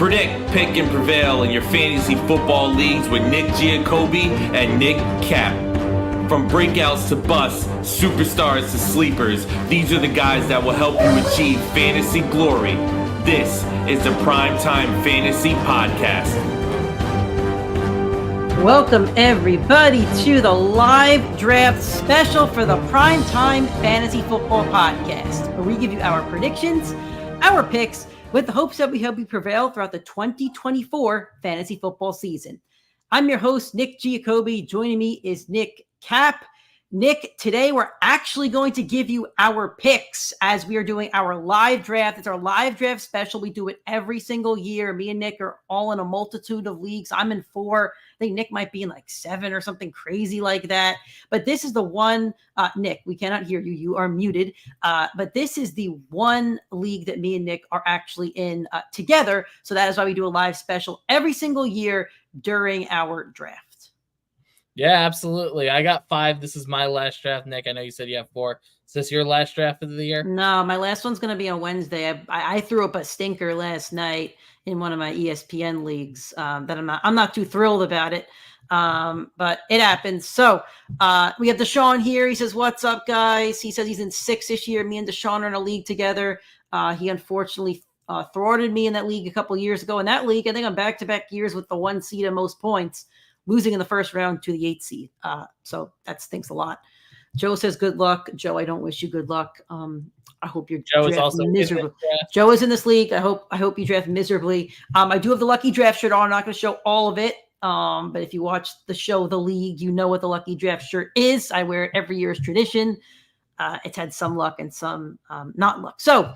Predict, pick, and prevail in your fantasy football leagues with Nick Giacobbe and Nick Cap. From breakouts to busts, superstars to sleepers, these are the guys that will help you achieve fantasy glory. This is the PrimeTime Fantasy Podcast. Welcome everybody to the live draft special for the PrimeTime Fantasy Football Podcast, where we give you our predictions, our picks, with the hopes that we help you prevail throughout the 2024 fantasy football season. I'm your host, Nick Giacobbe. Joining me is Nick Cap. Nick, today we're actually going to give you our picks as we are doing our live draft. It's our live draft special. We do it every single year. Me and Nick are all in a multitude of leagues. I'm in 4. I think Nick might be in like 7 or something crazy like that. But this is the one, Nick, we cannot hear you. You are muted. But this is the one league that me and Nick are actually in together. So that is why we do a live special every single year during our draft. Yeah, absolutely. I got 5. This is my last draft, Nick. I know you said you have 4. Is this your last draft of the year? No, my last one's going to be on Wednesday. I threw up a stinker last night in one of my ESPN leagues that I'm not too thrilled about it, but it happens. So we have Deshaun here. He says, "What's up, guys?" He says he's in 6 this year. Me and Deshaun are in a league together. He unfortunately thwarted me in that league a couple years ago. In that league, I think I'm back-to-back years with the 1 seed and most points, losing in the first round to the 8 seed. So that stinks a lot. Joe says, "Good luck." Joe, I don't wish you good luck. I hope you're Joe is also miserable. Joe is in this league. I hope you draft miserably. I do have the lucky draft shirt on. I'm not going to show all of it. But if you watch the show, The League, you know what the lucky draft shirt is. I wear it every year as tradition. It's had some luck and some not luck. So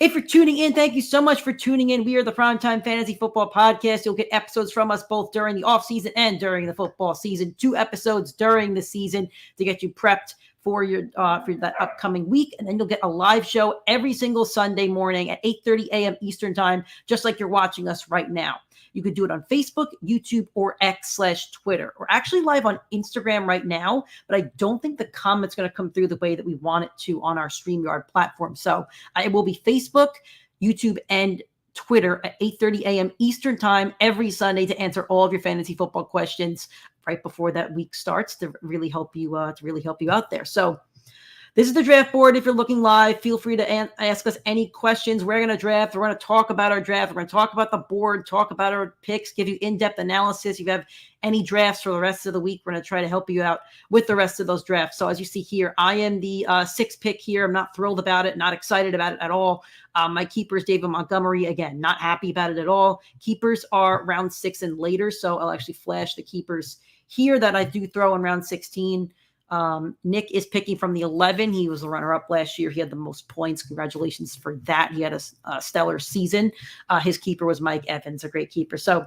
if you're tuning in, thank you so much for tuning in. We are the PrimeTime Fantasy Football Podcast. You'll get episodes from us both during the offseason and during the football season. 2 episodes during the season to get you prepped for your for that upcoming week. And then you'll get a live show every single Sunday morning at 8:30 a.m. Eastern Time, just like you're watching us right now. You could do it on Facebook, YouTube, or X/Twitter. We're actually live on Instagram right now, but I don't think the comment's going to come through the way that we want it to on our StreamYard platform. So it will be Facebook, YouTube, and Twitter at 8:30 a.m. Eastern Time every Sunday to answer all of your fantasy football questions right before that week starts to really help you out there. So this is the draft board. If you're looking live, feel free to ask us any questions. We're going to draft. We're going to talk about our draft. We're going to talk about the board, talk about our picks, give you in-depth analysis. If you have any drafts for the rest of the week, we're going to try to help you out with the rest of those drafts. So as you see here, I am the 6th pick here. I'm not thrilled about it, not excited about it at all. My keeper is David Montgomery. Again, not happy about it at all. Keepers are round 6 and later, so I'll actually flash the keepers here that I do throw in round 16. Nick is picking from the 11. He was the runner-up last year. He had the most points. Congratulations for that. He had a stellar season. His keeper was Mike Evans, a great keeper. So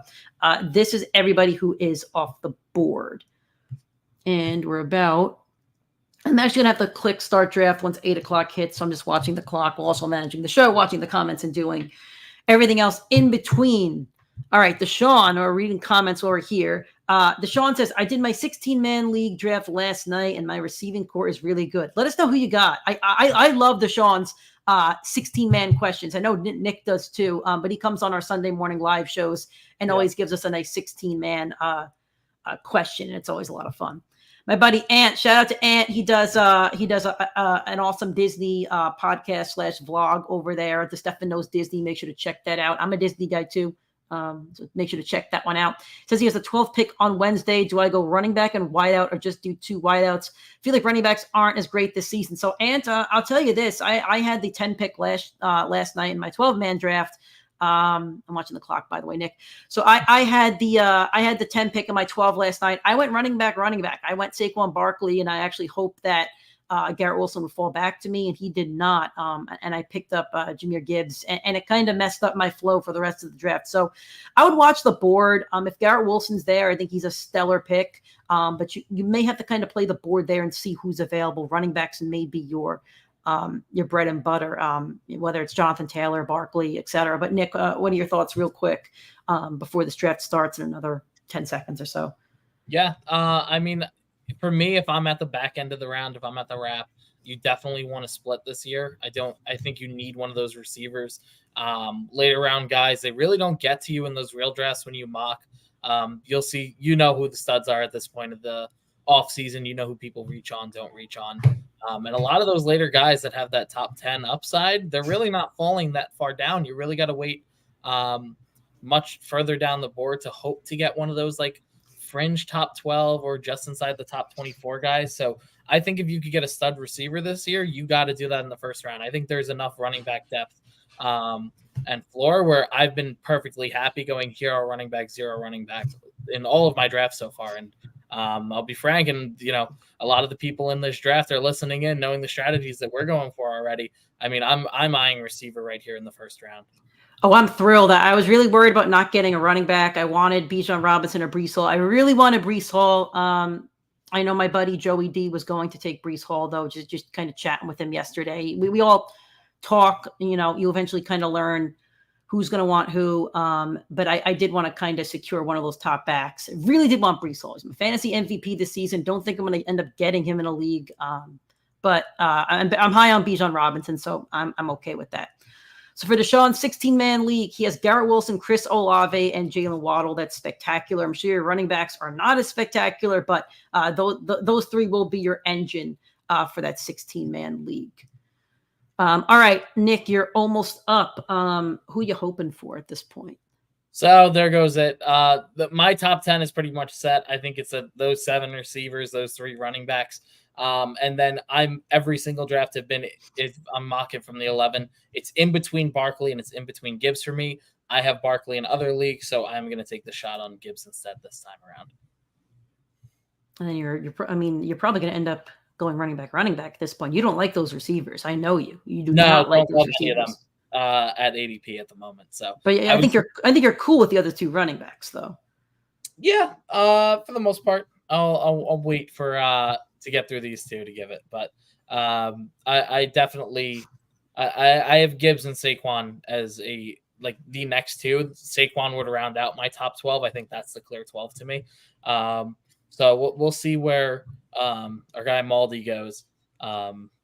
this is everybody who is off the board. And I'm actually going to have to click start draft once 8 o'clock hits. So I'm just watching the clock while also managing the show, watching the comments, and doing everything else in between. All right, Deshaun, or reading comments over here. Deshaun says, "I did my 16-man league draft last night, and my receiving core is really good." Let us know who you got. I love Deshaun's 16-man questions. I know Nick does too, but he comes on our Sunday morning live shows and always gives us a nice 16-man question. And it's always a lot of fun. My buddy Ant, shout out to Ant. He does an awesome Disney podcast / vlog over there. The Stefan Knows Disney. Make sure to check that out. I'm a Disney guy too. So make sure to check that one out. Says he has the 12th pick on Wednesday. Do I go running back and wideout or just do 2 wideouts? I feel like running backs aren't as great this season. So, Ant, I'll tell you this. I had the 10 pick last night in my 12-man draft. I'm watching the clock, by the way, Nick. So I had the 10 pick in my 12 last night. I went running back. I went Saquon Barkley, and I actually hoped that Garrett Wilson would fall back to me, and he did not. And I picked up Jahmyr Gibbs, and it kind of messed up my flow for the rest of the draft. So I would watch the board. If Garrett Wilson's there, I think he's a stellar pick. But you may have to kind of play the board there and see who's available. Running backs may be your bread and butter, whether it's Jonathan Taylor, Barkley, et cetera. But Nick, what are your thoughts real quick before this draft starts in another 10 seconds or so? Yeah. I mean, for me, if I'm at the back end of the round, if I'm at the wrap, you definitely want to split this year. I think you need one of those receivers. Later round guys, they really don't get to you in those real drafts when you mock. You'll see, who the studs are at this point of the off season. Who people reach on, don't reach on. And a lot of those later guys that have that top 10 upside, they're really not falling that far down. You really got to wait much further down the board to hope to get one of those like fringe top 12 or just inside the top 24 guys. So I think if you could get a stud receiver this year, you got to do that in the first round. I think there's enough running back depth and floor where I've been perfectly happy going hero running back, zero running back in all of my drafts so far. And I'll be frank, and a lot of the people in this draft are listening in, knowing the strategies that we're going for already. I mean, I'm eyeing receiver right here in the first round. Oh, I'm thrilled. I was really worried about not getting a running back. I wanted Bijan Robinson or Breece Hall. I really wanted Breece Hall. I know my buddy Joey D was going to take Breece Hall, though, just kind of chatting with him yesterday. We all talk, you eventually kind of learn who's going to want who. But I did want to kind of secure one of those top backs. I really did want Breece Hall. He's my fantasy MVP this season. Don't think I'm going to end up getting him in a league. But I'm high on Bijan Robinson, so I'm okay with that. So for Deshaun's 16-man league, he has Garrett Wilson, Chris Olave, and Jalen Waddle. That's spectacular. I'm sure your running backs are not as spectacular, but those three will be your engine for that 16-man league. All right, Nick, you're almost up. Who are you hoping for at this point? So there goes it. My top 10 is pretty much set. I think it's those 7 receivers, those 3 running backs. And then every single draft I'm mocking from the 11. It's in between Barkley and it's in between Gibbs for me. I have Barkley in other leagues, so I'm going to take the shot on Gibbs instead this time around. And then you're probably going to end up going running back at this point. You don't like those receivers. I know you. You do not like those receivers. Them, at ADP at the moment. So, but yeah, I think you're cool with the other 2 running backs, though. Yeah, for the most part, I'll wait for to get through these 2 to give it. But I definitely I have Gibbs and Saquon as the next 2. Saquon would round out my top 12. I think that's the clear 12 to me. So we'll see where our guy Maldi goes,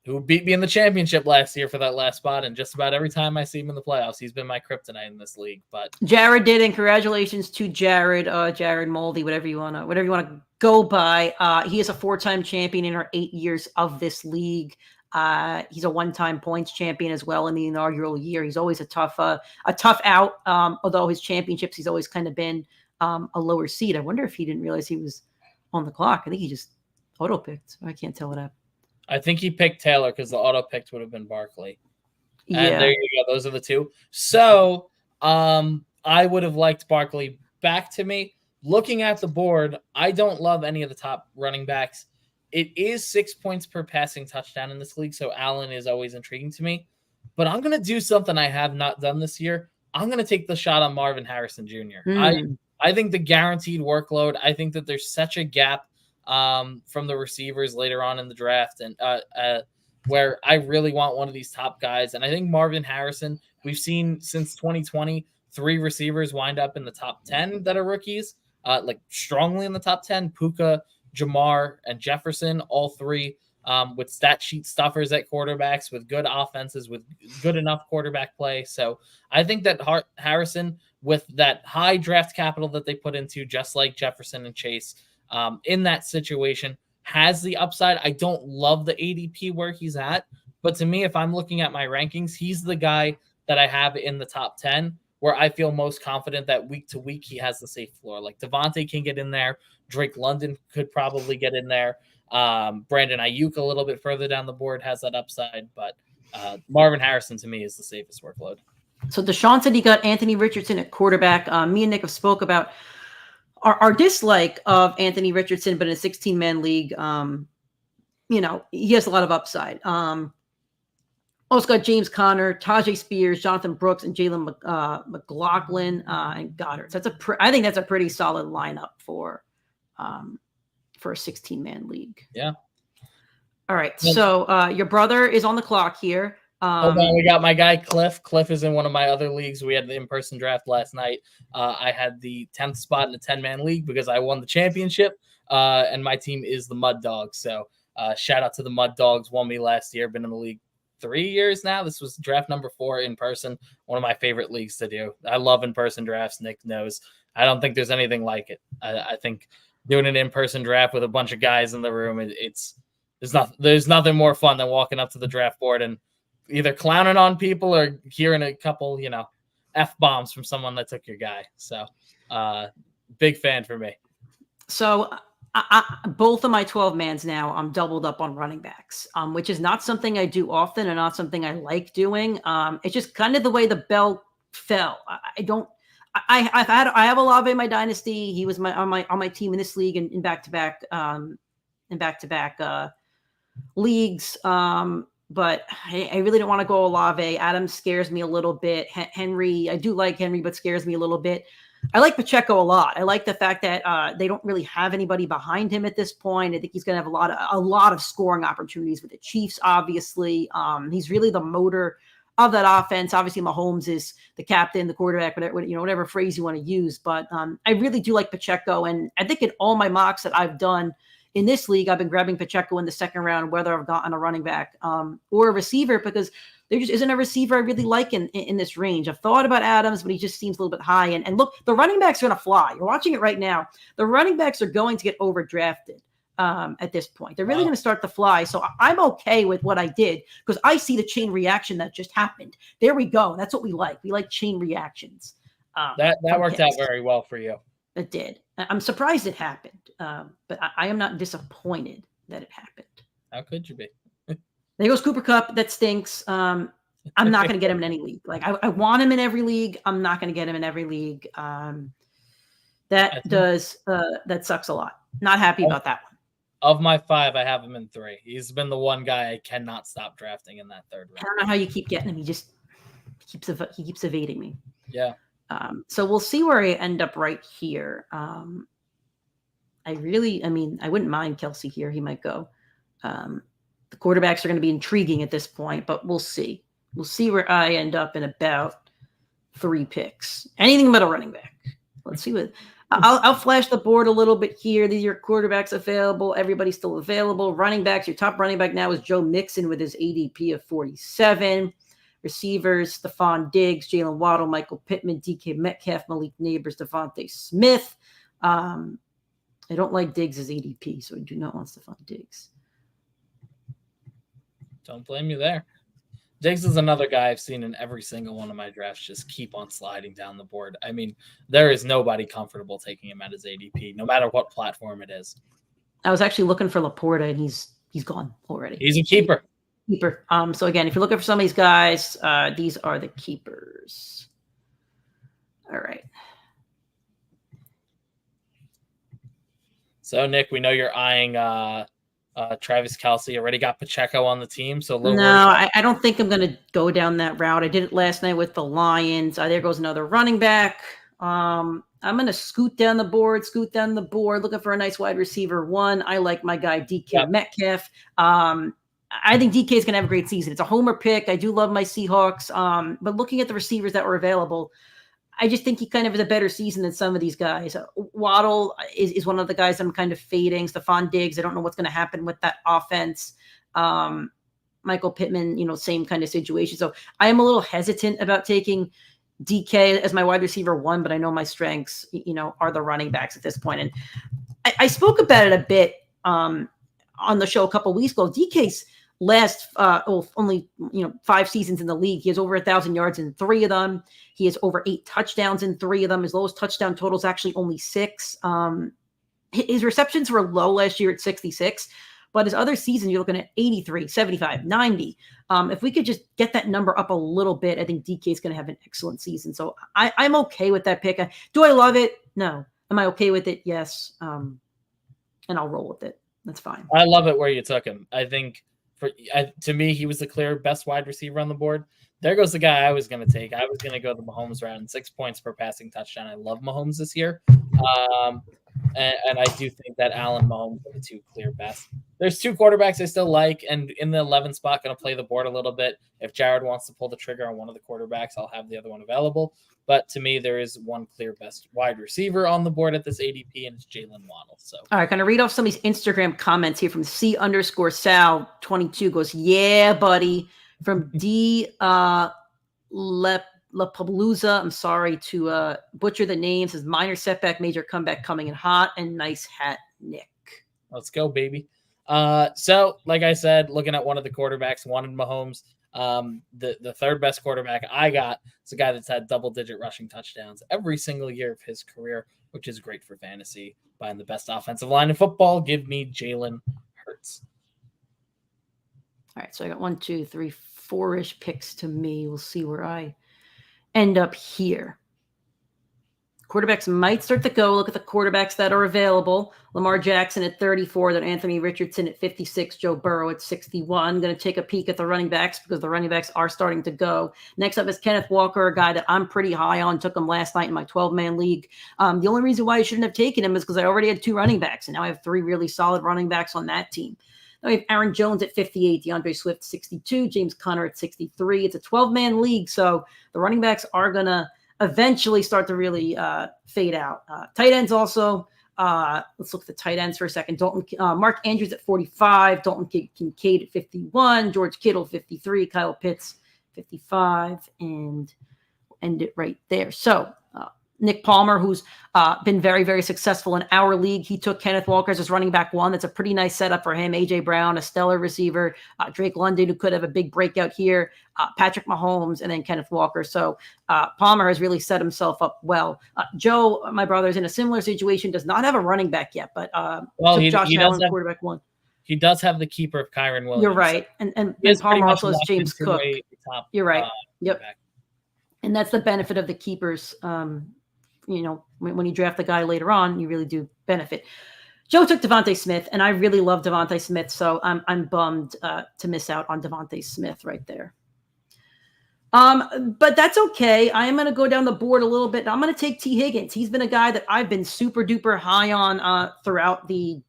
who beat me in the championship last year for that last spot. And just about every time I see him in the playoffs, he's been my kryptonite in this league. But Jared did, and congratulations to Jared Maldi, whatever you want to go by. He is a 4-time champion in our 8 years of this league. He's a 1-time points champion as well in the inaugural year. He's always a tough out. Although his championships, he's always kind of been a lower seed. I wonder if he didn't realize he was on the clock. I think he just auto picked. I can't tell what happened. I think he picked Taylor because the auto picked would have been Barkley. Yeah. And there you go. Those are the 2. So I would have liked Barkley back to me. Looking at the board, I don't love any of the top running backs. It is 6 points per passing touchdown in this league, so Allen is always intriguing to me. But I'm going to do something I have not done this year. I'm going to take the shot on Marvin Harrison Jr. I think the guaranteed workload, I think that there's such a gap from the receivers later on in the draft, and where I really want one of these top guys. And I think Marvin Harrison, we've seen since 2020, 3 receivers wind up in the top 10 that are rookies, strongly in the top 10. Puka, Jamar, and Jefferson, all 3 with stat sheet stuffers at quarterbacks, with good offenses, with good enough quarterback play. So I think that Harrison, with that high draft capital that they put into, just like Jefferson and Chase, in that situation, has the upside. I don't love the ADP where he's at, but to me, if I'm looking at my rankings, he's the guy that I have in the top 10 where I feel most confident that week to week he has the safe floor. Like Devontae can get in there. Drake London could probably get in there. Brandon Ayuk a little bit further down the board has that upside, but Marvin Harrison to me is the safest workload. So Deshaun said he got Anthony Richardson at quarterback. Me and Nick have spoke about our dislike of Anthony Richardson, but in a 16-man league, he has a lot of upside. Also got James Conner, Tajay Spears, Jonathan Brooks, and Jalen McLaughlin and Goddard. So I think that's a pretty solid lineup for a 16-man league. Yeah. All right. So your brother is on the clock here. Hold on, we got my guy Cliff. Cliff is in one of my other leagues. We had the in-person draft last night. I had the 10th spot in the 10-man league because I won the championship, and my team is the Mud Dogs. So Shout out to the Mud Dogs, won me last year. Been in the league 3 years now. This was draft number 4 in person. One of my favorite leagues to do. I love in-person drafts. Nick knows. I don't think there's anything like it. I think doing an in-person draft with a bunch of guys in the room, there's nothing more fun than walking up to the draft board and either clowning on people or hearing a couple, F-bombs from someone that took your guy. So big fan for me. So both of my 12-mans now, I'm doubled up on running backs, which is not something I do often and not something I like doing. It's just kind of the way the bell fell. I have Olave in my dynasty. He was on my team in this league in back-to-back leagues. But I really don't want to go Olave. Adams scares me a little bit. Henry, I do like Henry, but scares me a little bit. I like Pacheco a lot. I like the fact that they don't really have anybody behind him at this point. I think he's going to have a lot of scoring opportunities with the Chiefs. Obviously, he's really the motor of that offense. Obviously, Mahomes is the captain, the quarterback, whatever phrase you want to use. But I really do like Pacheco, and I think in all my mocks that I've done in this league, I've been grabbing Pacheco in the second round, whether I've gotten a running back or a receiver, because there just isn't a receiver I really like in this range. I've thought about Adams, but he just seems a little bit high. And look, the running backs are going to fly. You're watching it right now. The running backs are going to get overdrafted at this point. They're really going to start to fly. So I'm okay with what I did because I see the chain reaction that just happened. There we go. That's what we like. We like chain reactions. That worked out very well for you. It did. I'm surprised it happened, but I am not disappointed that it happened. How could you be? There goes Cooper Kupp. That stinks. I'm not going to get him in any league. Like I want him in every league. I'm not going to get him in every league. That sucks a lot. Not happy about that one. Of my 5, I have him in 3. He's been the one guy I cannot stop drafting in that third round. I don't know how you keep getting him. He keeps evading me. Yeah. So we'll see where I end up right here. I wouldn't mind Kelsey here. He might go. The quarterbacks are going to be intriguing at this point, but we'll see. We'll see where I end up in about 3 picks. Anything but a running back. Let's see what I'll flash the board a little bit here. These are your quarterbacks available. Everybody's still available. Running backs. Your top running back now is Joe Mixon with his ADP of 47. Receivers, Stephon Diggs, Jalen Waddle, Michael Pittman, DK Metcalf, Malik Neighbors, Devontae Smith. I don't like Diggs' ADP, so I do not want Stephon Diggs. Don't blame you there. Diggs is another guy I've seen in every single one of my drafts just keep on sliding down the board. I mean, there is nobody comfortable taking him at his ADP, no matter what platform it is. I was actually looking for Laporta, and he's gone already. He's a keeper. So again, if you're looking for some of these guys, these are the keepers. All right. So Nick, we know you're eyeing Travis Kelce. Already got Pacheco on the team. So I don't think I'm going to go down that route. I did it last night with the Lions. There goes another running back. I'm going to scoot down the board, looking for a nice wide receiver 1. I like my guy DK Metcalf. I think DK is going to have a great season. It's a homer pick. I do love my Seahawks. But looking at the receivers that were available, I just think he kind of has a better season than some of these guys. Waddle is one of the guys I'm kind of fading. Stephon Diggs, I don't know what's going to happen with that offense. Michael Pittman, same kind of situation. So I am a little hesitant about taking DK as my wide receiver 1, but I know my strengths, are the running backs at this point. And I spoke about it a bit on the show a couple weeks ago. DK's last only 5 seasons in the league, he has over 1,000 yards in 3 of them. He has over 8 touchdowns in 3 of them. His lowest touchdown total is actually only 6. His receptions were low last year at 66, but his other season you're looking at 83, 75, 90. If we could just get that number up a little bit, I think DK is going to have an excellent season. So I'm okay with that pick. Do I love it? No. Am I okay with it? Yes. And I'll roll with it. That's fine. I love it where you took him. I think to me, he was the clear best wide receiver on the board. There goes the guy I was going to take. I was going to go the Mahomes route, 6 points per passing touchdown. I love Mahomes this year. And I do think that Allen Mahomes are the two clear best. There's two quarterbacks I still like, and in the 11th spot, going to play the board a little bit. If Jared wants to pull the trigger on one of the quarterbacks, I'll have the other one available. But to me, there is one clear best wide receiver on the board at this ADP, and it's Jalen Waddle. So, all right, gonna read off some of these Instagram comments here from C_Sal22 goes, yeah, buddy. From D LaPalooza, I'm sorry to butcher the names, says minor setback, major comeback coming in hot, and nice hat, Nick. Let's go, baby. So, like I said, looking at one of the quarterbacks, wanted Mahomes. The third best quarterback I got is a guy that's had double-digit rushing touchdowns every single year of his career, which is great for fantasy. Buying the best offensive line in football, give me Jalen Hurts. All right, so I got 1, 2, 3, 4-ish picks to me. We'll see where I end up here. Quarterbacks might start to go. Look at the quarterbacks that are available. Lamar Jackson at 34, then Anthony Richardson at 56, Joe Burrow at 61. Going to take a peek at the running backs because the running backs are starting to go. Next up is Kenneth Walker, a guy that I'm pretty high on. Took him last night in my 12-man league. The only reason why I shouldn't have taken him is because I already had 2 running backs, and now I have 3 really solid running backs on that team. Now we have Aaron Jones at 58, DeAndre Swift 62, James Conner at 63. It's a 12-man league, so the running backs are going to eventually start to really fade out. Tight ends also. Let's look at the tight ends for a second. Mark Andrews at 45, Dalton Kincaid at 51, George Kittle 53, Kyle Pitts 55, and end it right there. So Nick Palmer, who's been very, very successful in our league. He took Kenneth Walker as his running back 1. That's a pretty nice setup for him. A.J. Brown, a stellar receiver. Drake London, who could have a big breakout here. Patrick Mahomes, and then Kenneth Walker. So Palmer has really set himself up well. Joe, my brother, is in a similar situation. Does not have a running back yet, but he Josh Allen, quarterback 1. He does have the keeper of Kyron Williams. You're right. And Palmer also has James Cook. You're right. Yep. Back. And that's the benefit of the keepers. When you draft the guy later on, you really do benefit. Joe took Devontae Smith, and I really love Devontae Smith, so I'm bummed to miss out on Devontae Smith right there. But that's okay. I am going to go down the board a little bit. I'm going to take T. Higgins. He's been a guy that I've been super duper high on throughout the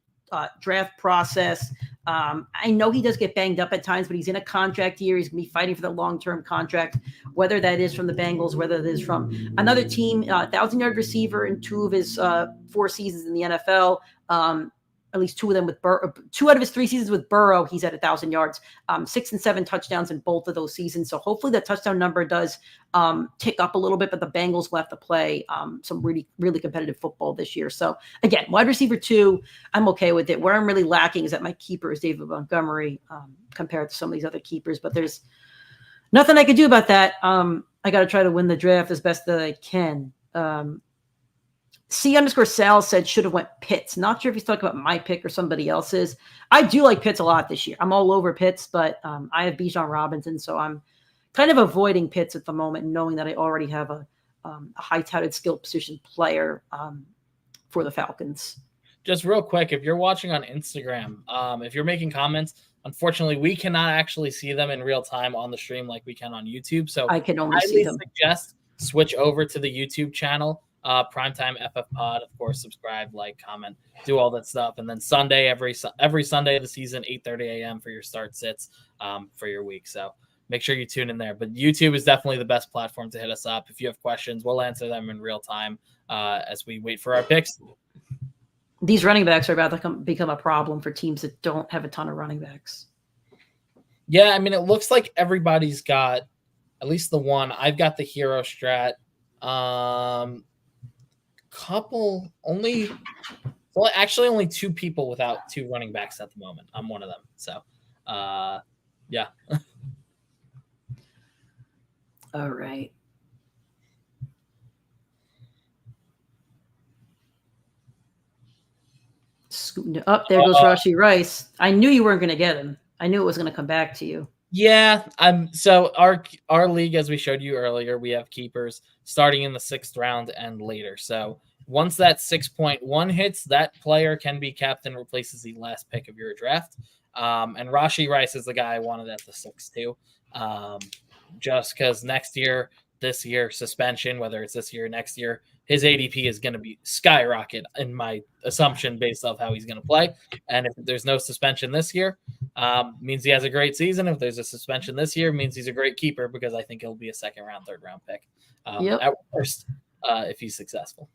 draft process. I know he does get banged up at times, but he's in a contract year. He's going to be fighting for the long-term contract, whether that is from the Bengals, whether it is from another team. 1,000-yard receiver in 2 of his 4 seasons in the NFL. At least 2 of them with 2 out of his 3 seasons with Burrow, he's at 1,000 yards, 6 and 7 touchdowns in both of those seasons. So hopefully the touchdown number does tick up a little bit, but the Bengals will have to play some really, really competitive football this year. So again, wide receiver 2, I'm okay with it. Where I'm really lacking is that my keeper is David Montgomery compared to some of these other keepers, but there's nothing I could do about that. I got to try to win the draft as best that I can. C_Sal said should have went Pitts. Not sure if he's talking about my pick or somebody else's. I do like Pitts a lot this year. I'm all over Pitts, but I have Bijan Robinson, so I'm kind of avoiding Pitts at the moment, knowing that I already have a high-touted skill position player for the Falcons. Just real quick, if you're watching on Instagram, if you're making comments, unfortunately, we cannot actually see them in real time on the stream like we can on YouTube. So I can only see them. Suggest switch over to the YouTube channel. PrimeTime FF Pod, of course, subscribe, like, comment, do all that stuff. And then Sunday, every Sunday of the season, 8:30 a.m. for your start sits for your week. So make sure you tune in there. But YouTube is definitely the best platform to hit us up. If you have questions, we'll answer them in real time as we wait for our picks. These running backs are about to become a problem for teams that don't have a ton of running backs. Yeah, I mean, it looks like everybody's got at least the one. I've got the hero strat. Actually only 2 people without 2 running backs at the moment. I'm one of them. So, yeah. All right. Up there goes Rashee Rice. I knew you weren't going to get him. I knew it was going to come back to you. Yeah, so our league, as we showed you earlier, we have keepers starting in the 6th round and later. So once that 6.1 hits, that player can be kept and replaces the last pick of your draft. And Rashee Rice is the guy I wanted at the 6th too. Just because next year this year suspension, whether it's this year or next year, his ADP is going to be skyrocket in my assumption based off how he's going to play. And if there's no suspension this year, means he has a great season. If there's a suspension this year, means he's a great keeper because I think he'll be a second round, third round pick at worst if he's successful.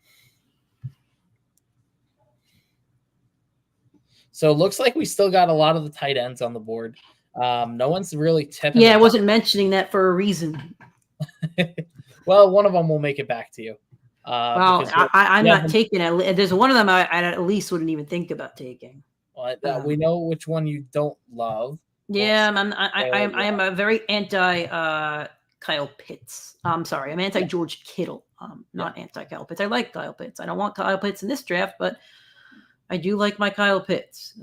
So it looks like we still got a lot of the tight ends on the board. No one's really tipping. Yeah, I wasn't mentioning that for a reason. Well, one of them will make it back to you. Well, I'm not taking it. There's one of them I at least wouldn't even think about taking. Well, we know which one you don't love. Yeah, I am a very anti Kyle Pitts. I'm sorry, I'm anti George Kittle. Not anti Kyle Pitts. I like Kyle Pitts. I don't want Kyle Pitts in this draft, but I do like my Kyle Pitts.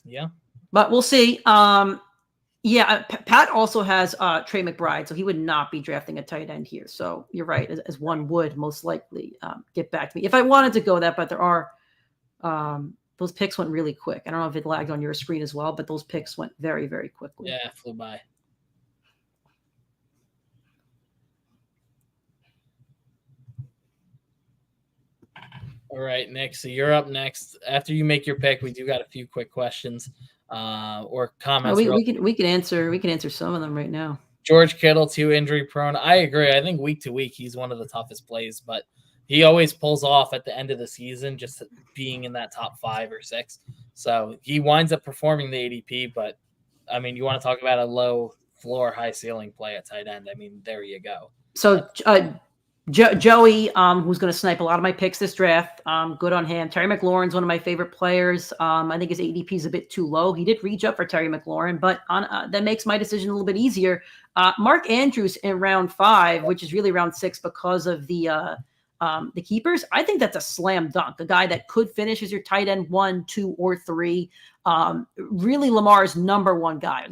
Yeah. But we'll see. Pat also has Trey McBride, so he would not be drafting a tight end here. So you're right, as one would most likely get back to me if I wanted to go that. But there are those picks went really quick. I don't know if it lagged on your screen as well, but those picks went very, very quickly. Yeah, it flew by. All right, Nick. So you're up next. After you make your pick, we do got a few quick questions or comments. We can answer some of them right now. George Kittle, too injury prone. I agree. I think week to week he's one of the toughest plays, but he always pulls off at the end of the season, just being in that top 5 or 6. So he winds up performing the ADP. But I mean, you want to talk about a low floor, high ceiling play at tight end? I mean, there you go. So Joey, who's going to snipe a lot of my picks this draft. Good on him. Terry McLaurin's one of my favorite players. I think his ADP is a bit too low. He did reach up for Terry McLaurin, but that makes my decision a little bit easier. Mark Andrews in round 5, which is really round 6 because of the keepers. I think that's a slam dunk. A guy that could finish as your tight end 1, 2, or 3. Really Lamar's number 1 guy.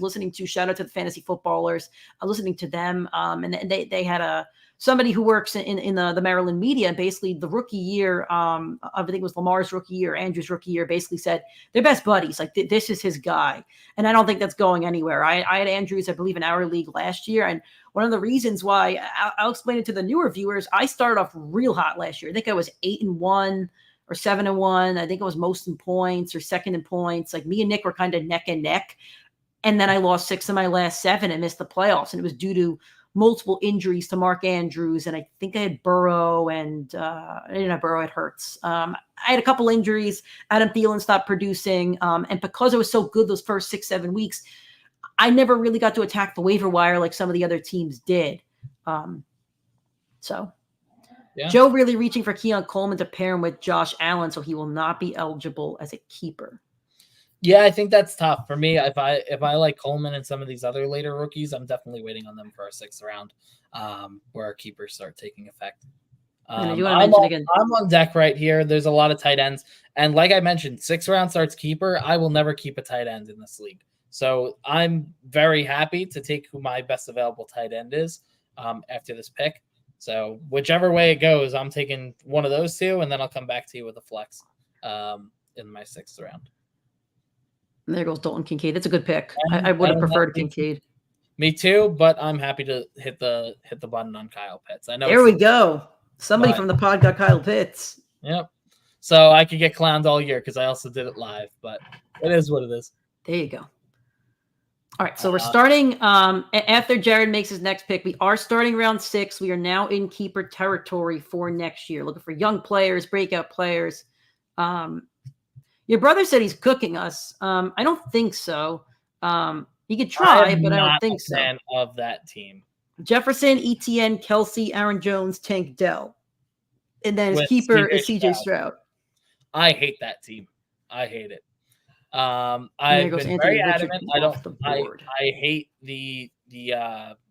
Shout out to the fantasy footballers. Listening to them, and they had somebody who works in the Maryland media, and basically the rookie year, I think it was Lamar's rookie year, Andrew's rookie year, basically said they're best buddies. Like this is his guy. And I don't think that's going anywhere. I had Andrews, I believe, in our league last year. And one of the reasons why, I'll explain it to the newer viewers, I started off real hot last year. I think I was 8-1 or 7-1. I think I was most in points or second in points. Like me and Nick were kind of neck and neck. And then I lost 6 of my last 7 and missed the playoffs. And it was due to multiple injuries to Mark Andrews, and I think I had Burrow, and I didn't have Burrow, it hurts. I had a couple injuries. Adam Thielen stopped producing, and because I was so good those first 6-7 weeks, I never really got to attack the waiver wire like some of the other teams did. Joe really reaching for Keon Coleman to pair him with Josh Allen, so he will not be eligible as a keeper. Yeah, I think that's tough for me. If I like Coleman and some of these other later rookies, I'm definitely waiting on them for our 6th round, where our keepers start taking effect. I'm on deck right here. There's a lot of tight ends, and like I mentioned, 6th round starts keeper. I will never keep a tight end in this league, so I'm very happy to take who my best available tight end is after this pick. So whichever way it goes, I'm taking one of those 2, and then I'll come back to you with a flex in my 6th round. And there goes Dalton Kincaid. That's a good pick. I would have preferred Kincaid. Me too, but I'm happy to hit the button on Kyle Pitts. I know. There we go. Somebody from the pod got Kyle Pitts. Yep. So I could get clowned all year because I also did it live, but it is what it is. There you go. All right, so we're starting after Jared makes his next pick. We are starting round 6. We are now in keeper territory for next year, looking for young players, breakout players. Your brother said he's cooking us. I don't think so. He could try, but I don't think so. Fan of that team. Jefferson, ETN, Kelsey, Aaron Jones, Tank Dell. And then his keeper is CJ Stroud. I hate that team. I hate it. I've been very adamant. I hate the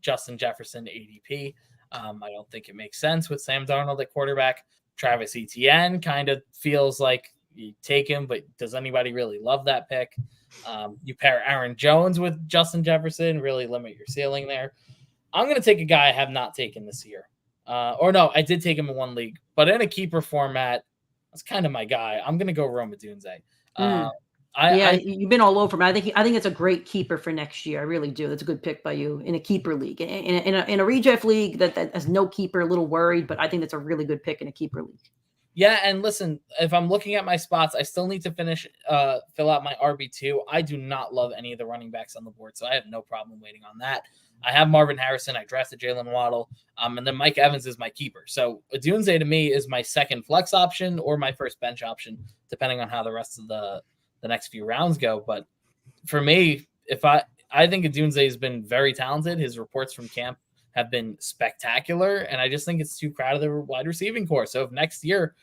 Justin Jefferson ADP. I don't think it makes sense with Sam Darnold at quarterback. Travis Etienne kind of feels like you take him, but does anybody really love that pick? You pair Aaron Jones with Justin Jefferson, really limit your ceiling there. I'm going to take a guy I have not taken this year. I did take him in one league, but in a keeper format, that's kind of my guy. I'm going to go Rome Odunze. You've been all over me. I think it's a great keeper for next year. I really do. That's a good pick by you in a keeper league. In a redraft league that has no keeper, a little worried, but I think that's a really good pick in a keeper league. Yeah, and listen, if I'm looking at my spots, I still need to fill out my RB2. I do not love any of the running backs on the board, so I have no problem waiting on that. I have Marvin Harrison. I drafted Jalen Waddle, and then Mike Evans is my keeper. So Odunze to me is my second flex option or my first bench option, depending on how the rest of the next few rounds go. But for me, I think Odunze has been very talented. His reports from camp have been spectacular, and I just think it's too crowded the wide receiving core. So if next year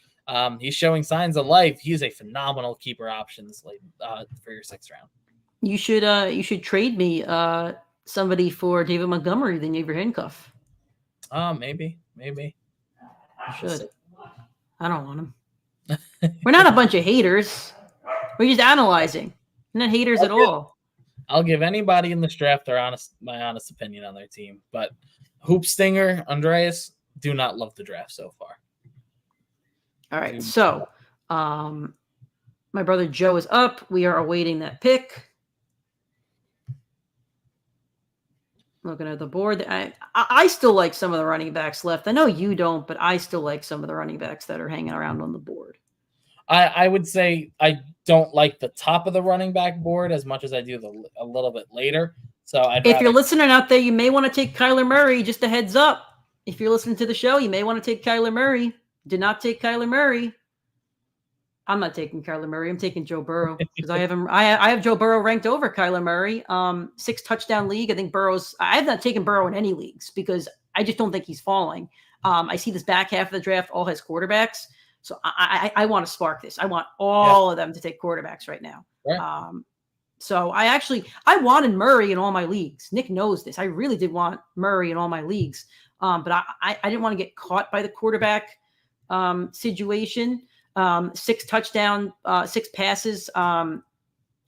he's showing signs of life, he's a phenomenal keeper option this late for your 6th round. You should trade me somebody for David Montgomery, the neighbor handcuff. Maybe. You should. I don't want him. We're not a bunch of haters. We're just analyzing. We're not haters at all. I'll give anybody in this draft my honest opinion on their team. But Hoop Stinger, Andreas, do not love the draft so far. All right. So my brother Joe is up. We are awaiting that pick. Looking at the board, I still like some of the running backs left. I know you don't, but I still like some of the running backs that are hanging around on the board. I would say I don't like the top of the running back board as much as I do a little bit later. So if you're listening out there, you may want to take Kyler Murray. Just a heads up. If you're listening to the show, you may want to take Kyler Murray. Do not take Kyler Murray. I'm not taking Kyler Murray. I'm taking Joe Burrow because I have him. I have Joe Burrow ranked over Kyler Murray. 6 touchdown league. I think I have not taken Burrow in any leagues because I just don't think he's falling. I see this back half of the draft all has quarterbacks. So I want to spark this. I want all of them to take quarterbacks right now. Right. So I wanted Murray in all my leagues. Nick knows this. I really did want Murray in all my leagues. But I didn't want to get caught by the quarterback situation. 6 touchdown, 6 passes,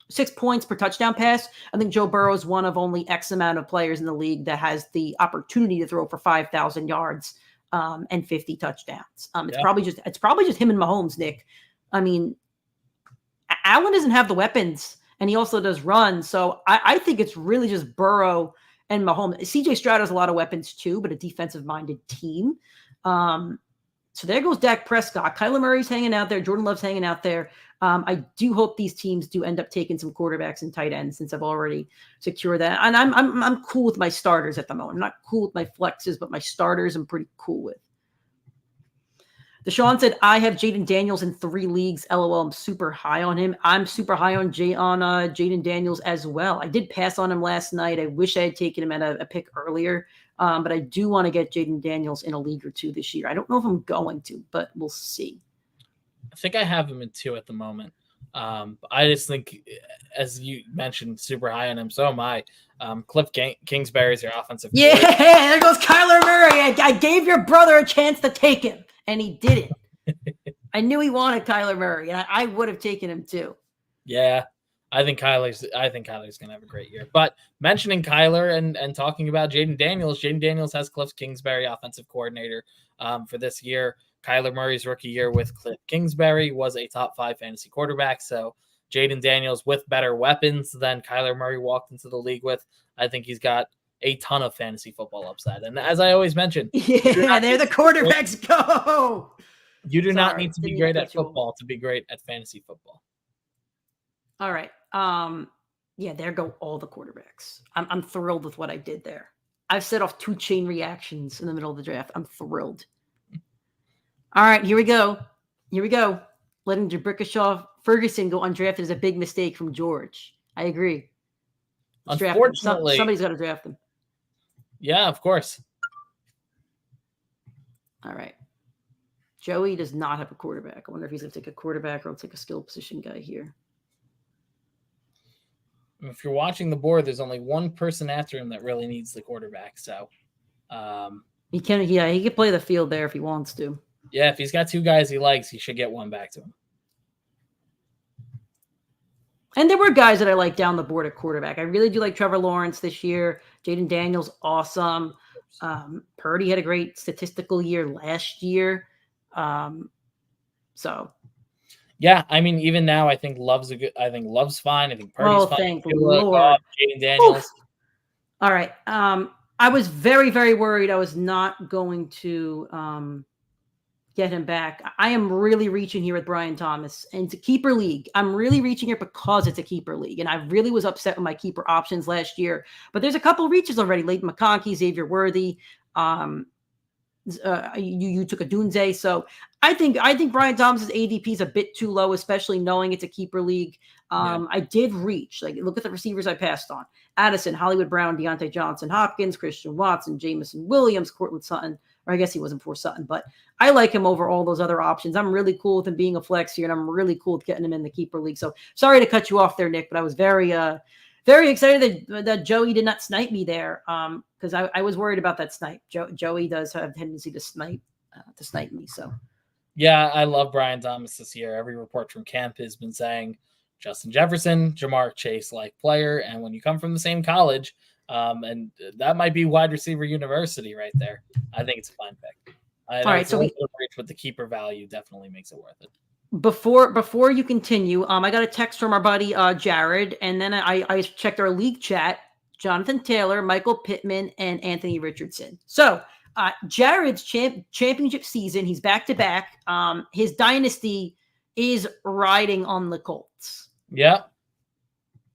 6 points per touchdown pass. I think Joe Burrow is one of only X amount of players in the league that has the opportunity to throw for 5,000 yards and 50 touchdowns. It's probably just him and Mahomes, Nick. I mean, Allen doesn't have the weapons, and he also does run. So I think it's really just Burrow and Mahomes. CJ Stroud has a lot of weapons too, but a defensive-minded team. So there goes Dak Prescott. Kyler Murray's hanging out there. Jordan Love's hanging out there. I do hope these teams do end up taking some quarterbacks and tight ends since I've already secured that. And I'm cool with my starters at the moment. I'm not cool with my flexes, but my starters I'm pretty cool with. Deshaun said, I have Jaden Daniels in 3 leagues. LOL, I'm super high on him. I'm super high on Jaden Daniels as well. I did pass on him last night. I wish I had taken him at a pick earlier. But I do want to get Jaden Daniels in a league or 2 this year. I don't know if I'm going to, but we'll see. I think I have him in 2 at the moment. I just think, as you mentioned, super high on him. So am I. Cliff Kingsbury is your offensive coordinator. There goes Kyler Murray. I gave your brother a chance to take him, and he didn't. I knew he wanted Kyler Murray, and I would have taken him too. Yeah. I think Kyler's going to have a great year. But mentioning Kyler and talking about Jaden Daniels has Cliff Kingsbury, offensive coordinator for this year. Kyler Murray's rookie year with Cliff Kingsbury was a top 5 fantasy quarterback. So Jaden Daniels with better weapons than Kyler Murray walked into the league with. I think he's got a ton of fantasy football upside. And as I always mention, there the quarterbacks go. You do not need to be great at football to be great at fantasy football. All right. There go all the quarterbacks. I'm thrilled with what I did there. I've set off 2 chain reactions in the middle of the draft. I'm thrilled. All right, here we go. Letting Jabrikashaw Ferguson go undrafted is a big mistake from George. I agree. Unfortunately, somebody's got to draft him. Yeah, of course. All right. Joey does not have a quarterback. I wonder if he's going to take a quarterback or I'll take a skill position guy here. If you're watching the board, there's only one person after him that really needs the quarterback. So he can play the field there if he wants to. Yeah, if he's got 2 guys he likes, he should get one back to him. And there were guys that I like down the board at quarterback. I really do like Trevor Lawrence this year. Jaden Daniels, awesome. Purdy had a great statistical year last year. Yeah, I mean, even now, I think Love's fine. I think Purdy's Oh, fine. thank Tua, Lord. Goff, Jaden Daniels. Oof. All right. I was very, very worried I was not going to get him back. I am really reaching here with Brian Thomas, and it's a keeper league. I'm really reaching here because it's a keeper league, and I really was upset with my keeper options last year. But there's a couple reaches already. Leighton McConkey, Xavier Worthy. You took a Dunze, so I think Brian Thomas's ADP is a bit too low, especially knowing it's a keeper league. I did reach, like, look at the receivers I passed on: Addison, Hollywood Brown, Deontay Johnson, Hopkins, Christian Watson, Jamison Williams, Cortland Sutton. Or I guess he wasn't for Sutton, but I like him over all those other options. I'm really cool with him being a flex here, and I'm really cool with getting him in the keeper league. So sorry to cut you off there, Nick, but I was very excited that Joey did not snipe me there, because I was worried about that snipe. Joey does have a tendency to snipe me. So yeah, I love Brian Thomas this year. Every report from camp has been saying Justin Jefferson, Jamar Chase-like player, and when you come from the same college, and that might be wide receiver university right there. I think it's a fine pick. All right, so with the keeper value definitely makes it worth it. Before you continue, I got a text from our buddy Jared, and then I checked our league chat. Jonathan Taylor, Michael Pittman, and Anthony Richardson. So Jared's championship season, he's back to back. His dynasty is riding on the Colts. Yeah,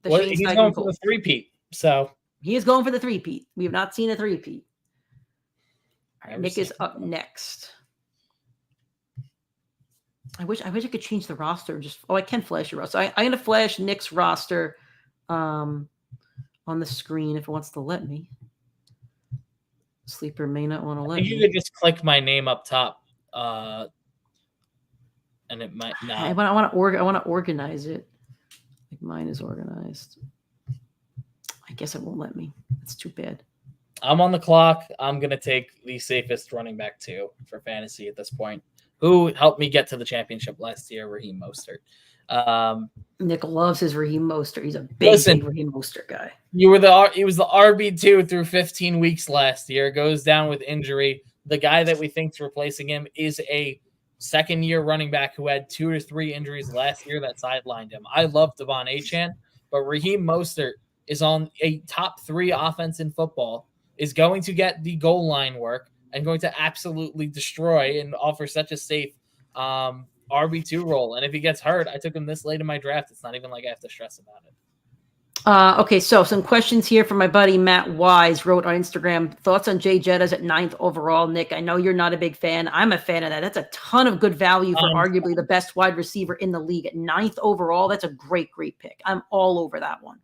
He's going for the three-peat. So he is going for the three-peat. We have not seen a three-peat. All right, Nick is up next. I wish I could change the roster. I can flash your roster. I'm going to flash Nick's roster on the screen if it wants to let me. Sleeper may not want to let me. You could just click my name up top, and it might not. I want to organize it. Like mine is organized. I guess it won't let me. That's too bad. I'm on the clock. I'm going to take the safest running back two for fantasy at this point, who helped me get to the championship last year, Raheem Mostert. Nick loves his Raheem Mostert. He's a big Raheem Mostert guy. He was the RB2 through 15 weeks last year. Goes down with injury. The guy that we think is replacing him is a second-year running back who had 2 or 3 injuries last year that sidelined him. I love Devon Achane, but Raheem Mostert is on a top 3 offense in football, is going to get the goal line work, and going to absolutely destroy and offer such a safe RB2 role. And if he gets hurt, I took him this late in my draft. It's not even like I have to stress about it. Okay, so some questions here from my buddy Matt Wise wrote on Instagram. Thoughts on Jay Jettas at 9th overall, Nick? I know you're not a big fan. I'm a fan of that. That's a ton of good value for arguably the best wide receiver in the league at 9th overall. That's a great pick. I'm all over that one.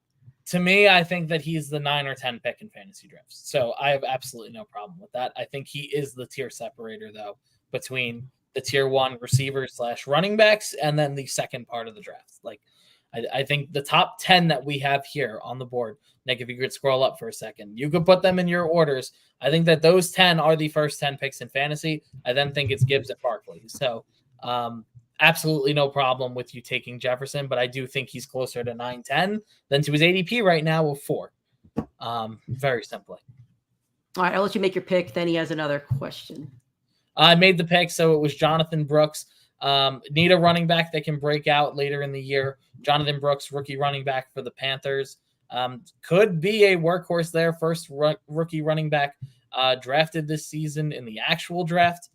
To me, I think that he's the 9 or 10 pick in fantasy drafts. So I have absolutely no problem with that. I think he is the tier separator, though, between the tier 1 receivers / running backs and then the second part of the draft. Like, I think the top 10 that we have here on the board, Nick, if you could scroll up for a second, you could put them in your orders. I think that those 10 are the first 10 picks in fantasy. I then think it's Gibbs and Barkley. So absolutely no problem with you taking Jefferson, but I do think he's closer to 9-10 than to his ADP right now of 4. Very simply. All right, I'll let you make your pick. Then he has another question. I made the pick, so it was Jonathan Brooks. Need a running back that can break out later in the year. Jonathan Brooks, rookie running back for the Panthers. Could be a workhorse there. First rookie running back drafted this season in the actual draft.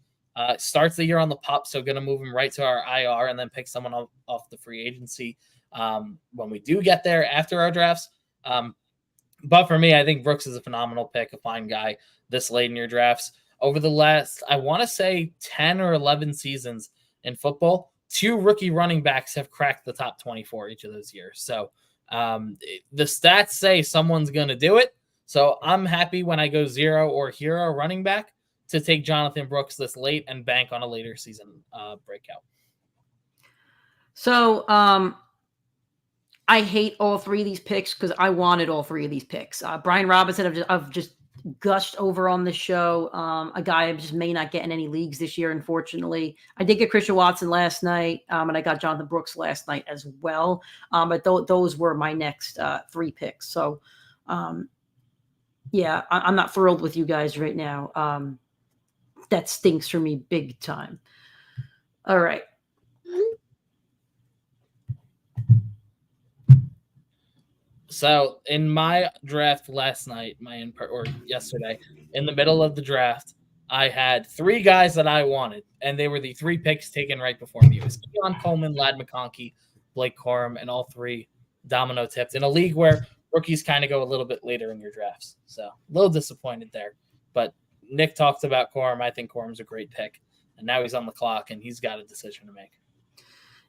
Starts the year on the pup, so going to move him right to our IR and then pick someone off the free agency when we do get there after our drafts. But for me, I think Brooks is a phenomenal pick, a fine guy this late in your drafts. Over the last, I want to say 10 or 11 seasons in football, 2 rookie running backs have cracked the top 24 each of those years. So the stats say someone's going to do it. So I'm happy when I go 0 or hero running back to take Jonathan Brooks this late and bank on a later season breakout. So I hate all 3 of these picks because I wanted all 3 of these picks. Brian Robinson, I've just gushed over on the show. A guy I just may not get in any leagues this year, unfortunately. I did get Christian Watson last night, and I got Jonathan Brooks last night as well. But those were my next 3 picks. So, yeah, I'm not thrilled with you guys right now. That stinks for me big time. All right. So in my draft last night, or yesterday, in the middle of the draft, I had 3 guys that I wanted, and they were the 3 picks taken right before me. It was Keon Coleman, Ladd McConkey, Blake Corum, and all 3 domino tipped in a league where rookies kind of go a little bit later in your drafts. So a little disappointed there. But Nick talked about Corum. I think Corum's a great pick. And now he's on the clock, and he's got a decision to make.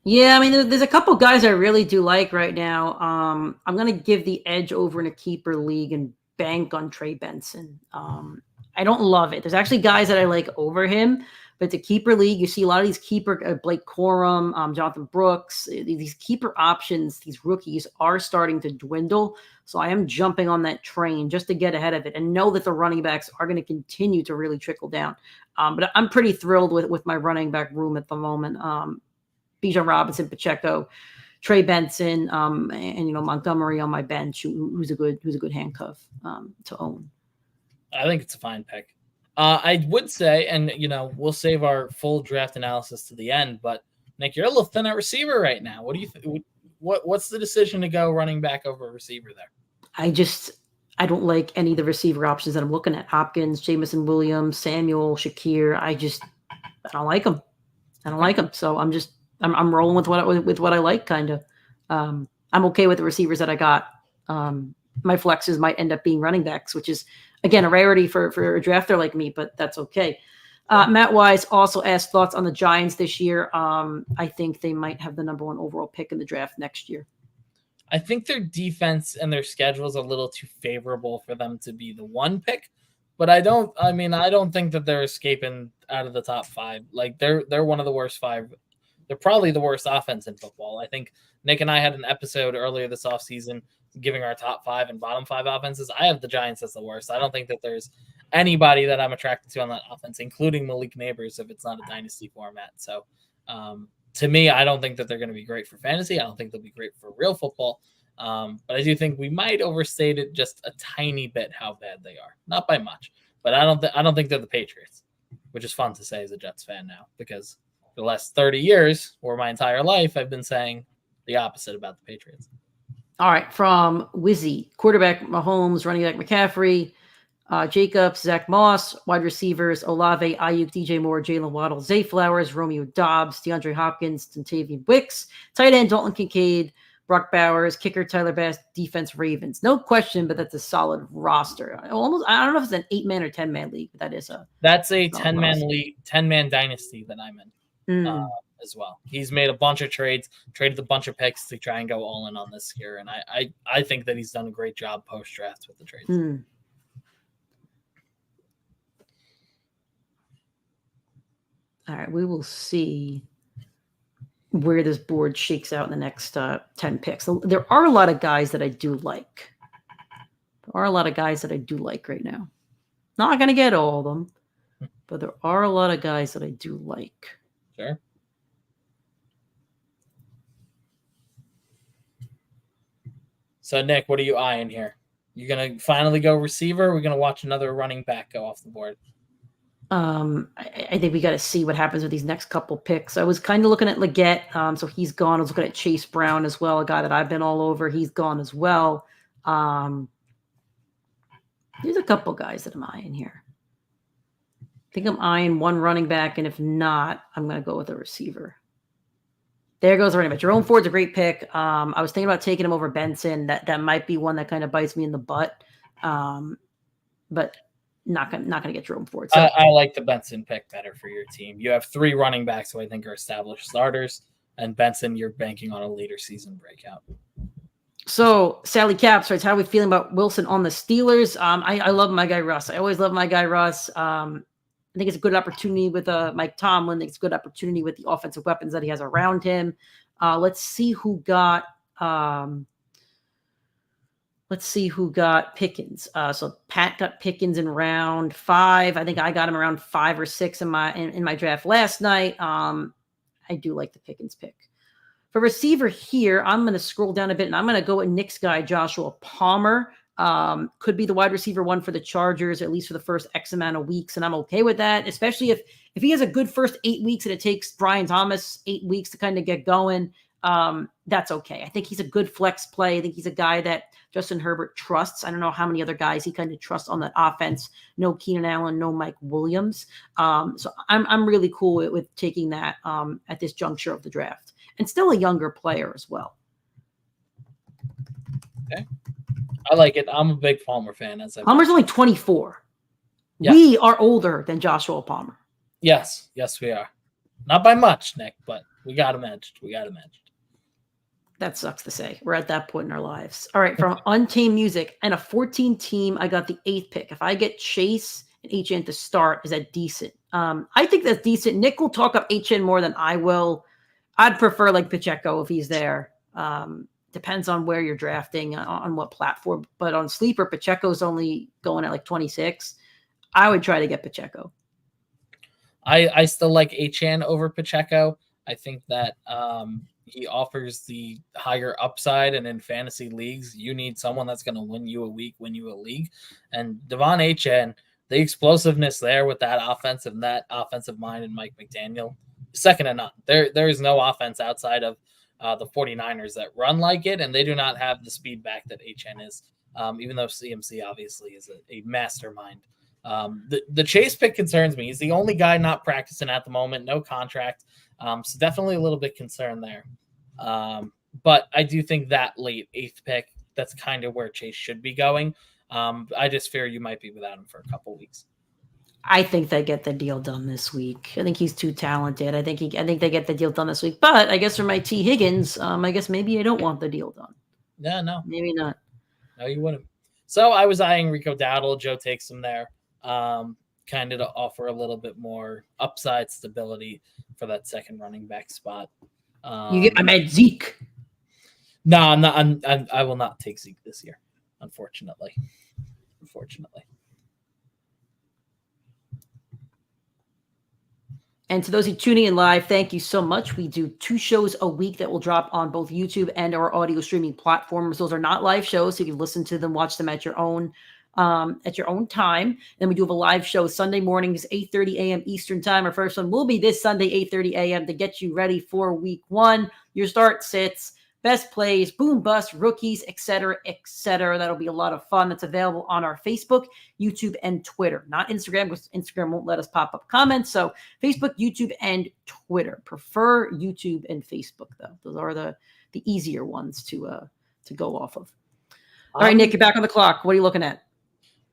Yeah, I mean, there's a couple guys I really do like right now. I'm going to give the edge over in a keeper league and bank on Trey Benson. I don't love it. There's actually guys that I like over him, but the keeper league, you see a lot of these keeper, Blake Corum, Jonathan Brooks, these keeper options, these rookies are starting to dwindle. So I am jumping on that train just to get ahead of it and know that the running backs are going to continue to really trickle down. But I'm pretty thrilled with my running back room at the moment. Bijan Robinson, Pacheco, Trey Benson, and Montgomery on my bench, who's a good handcuff to own. I think it's a fine pick. I would say, and we'll save our full draft analysis to the end, but Nick, you're a little thin at receiver right now. What do you think? What's the decision to go running back over receiver there? I don't like any of the receiver options that I'm looking at. Hopkins, Jamison Williams, Samuel, Shakir. I don't like them. So I'm rolling with what I like, kind of. I'm okay with the receivers that I got. My flexes might end up being running backs, which is, again, a rarity for a drafter like me, but that's okay. Matt Wise also asked thoughts on the Giants this year. I think they might have the number 1 overall pick in the draft next year. I think their defense and their schedule is a little too favorable for them to be the 1 pick, but I don't think that they're escaping out of the top 5. Like they're one of the worst 5. They're probably the worst offense in football. I think Nick and I had an episode earlier this offseason giving our top 5 and bottom 5 offenses. I have the Giants as the worst. I don't think that there's anybody that I'm attracted to on that offense, including Malik Neighbors, if it's not a dynasty format. So to me, I don't think that they're going to be great for fantasy. I don't think they'll be great for real football. But I do think we might overstate it just a tiny bit how bad they are. Not by much, but I don't think they're the Patriots, which is fun to say as a Jets fan now, because for the last 30 years or my entire life, I've been saying the opposite about the Patriots. All right, from Wizzy, quarterback Mahomes, running back McCaffrey, Jacobs, Zach Moss, wide receivers Olave, Ayuk, DJ Moore, Jalen Waddle, Zay Flowers, Romeo Dobbs, DeAndre Hopkins, Dontavian Wicks, tight end Dalton Kincaid, Brock Bowers, kicker Tyler Bass, defense Ravens. No question, but that's a solid roster. I don't know if it's an 8-man or 10-man league, but that's a 10-man league, 10-man dynasty that I'm in. As well. He's made a bunch of trades, traded a bunch of picks to try and go all in on this year. And I think that he's done a great job post-draft with the trades. All right, we will see where this board shakes out in the next 10 picks. There are a lot of guys that I do like. Right now. Not going to get all of them, but there are a lot of guys that I do like. Sure. So, Nick, what are you eyeing here? You going to finally go receiver, or we're going to watch another running back go off the board? I think we got to see what happens with these next couple picks. I was kind of looking at Leggett, so he's gone. I was looking at Chase Brown as well, a guy that I've been all over. He's gone as well. There's a couple guys that I'm eyeing here. I think I'm eyeing one running back, and if not, I'm going to go with a receiver. There goes the running back. Jerome Ford's a great pick. I was thinking about taking him over Benson. That might be one that kind of bites me in the butt, but not gonna get Jerome Ford. So. I like the Benson pick better for your team. You have 3 running backs who I think are established starters, and Benson, you're banking on a later season breakout. So Sally Caps writes, how are we feeling about Wilson on the Steelers? I love my guy Russ. I always love my guy Russ. I think it's a good opportunity with Mike Tomlin. I think it's a good opportunity with the offensive weapons that he has around him. Let's see who got Pickens. So Pat got Pickens in round 5. I think I got him around 5 or 6 in my draft last night. I do like the Pickens pick. For receiver here, I'm going to scroll down a bit, and I'm going to go with Nick's guy, Joshua Palmer. Could be the wide receiver 1 for the Chargers, at least for the first X amount of weeks. And I'm okay with that, especially if he has a good first 8 weeks and it takes Brian Thomas 8 weeks to kind of get going. that's okay. I think he's a good flex play. I think he's a guy that Justin Herbert trusts. I don't know how many other guys he kind of trusts on that offense. No Keenan Allen, no Mike Williams. So I'm really cool with taking that at this juncture of the draft, and still a younger player as well. Okay, I like it. I'm a big Palmer fan. Palmer's only 24. Yes. We are older than Joshua Palmer. Yes, we are. Not by much, Nick, but we got him edged. That sucks to say. We're at that point in our lives. All right, from Untamed Music and a 14 team, I got the 8th pick. If I get Chase and HN to start, is that decent? I think that's decent. Nick will talk up HN more than I will. I'd prefer like Pacheco if he's there. Depends on where you're drafting, on what platform. But on Sleeper, Pacheco's only going at like 26. I would try to get Pacheco. I still like HN over Pacheco. I think that he offers the higher upside, and in fantasy leagues, you need someone that's going to win you a week, win you a league. And Devon HN, the explosiveness there with that offensive mind and Mike McDaniel, second to none. There is no offense outside of the 49ers that run like it, and they do not have the speed back that HN is, even though CMC obviously is a mastermind. The Chase pick concerns me. He's the only guy not practicing at the moment, no contract. So definitely a little bit concerned there. But I do think that late 8th pick, that's kind of where Chase should be going. I just fear you might be without him for a couple weeks. I think they get the deal done this week. I think he's too talented. I think they get the deal done this week. But I guess for my T. Higgins, I guess maybe I don't want the deal done. Yeah, no. Maybe not. No, you wouldn't. So I was eyeing Rico Dowdle. Joe takes him there. Kind of to offer a little bit more upside stability for that second running back spot. I meant Zeke. No, I'm not. I will not take Zeke this year, unfortunately. And to those who are tuning in live, thank you so much. We do 2 shows a week that will drop on both YouTube and our audio streaming platforms. Those are not live shows, so you can listen to them, watch them at your own time. Then we do have a live show Sunday mornings, 8:30 a.m. Eastern time. Our first one will be this Sunday, 8:30 a.m. to get you ready for week 1. Your start sits, best plays, boom bust, rookies, etc., etc. That'll be a lot of fun. That's available on our Facebook, YouTube, and Twitter. Not Instagram, because Instagram won't let us pop up comments. So Facebook, YouTube, and Twitter. Prefer YouTube and Facebook, though. Those are the easier ones to go off of. All right, Nick, you're back on the clock. What are you looking at?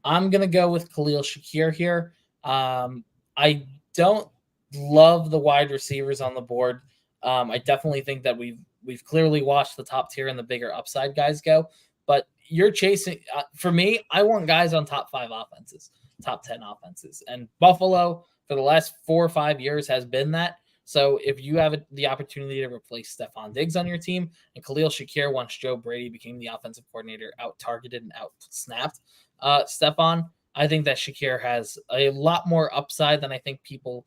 I'm going to go with Khalil Shakir here. I don't love the wide receivers on the board. I definitely think that we've clearly watched the top tier and the bigger upside guys go. But you're chasing for me, I want guys on top 5 offenses, top 10 offenses. And Buffalo for the last 4 or 5 years has been that. So if you have the opportunity to replace Stephon Diggs on your team, and Khalil Shakir, once Joe Brady became the offensive coordinator, out-targeted and out-snapped Stephon, I think that Shakir has a lot more upside than I think people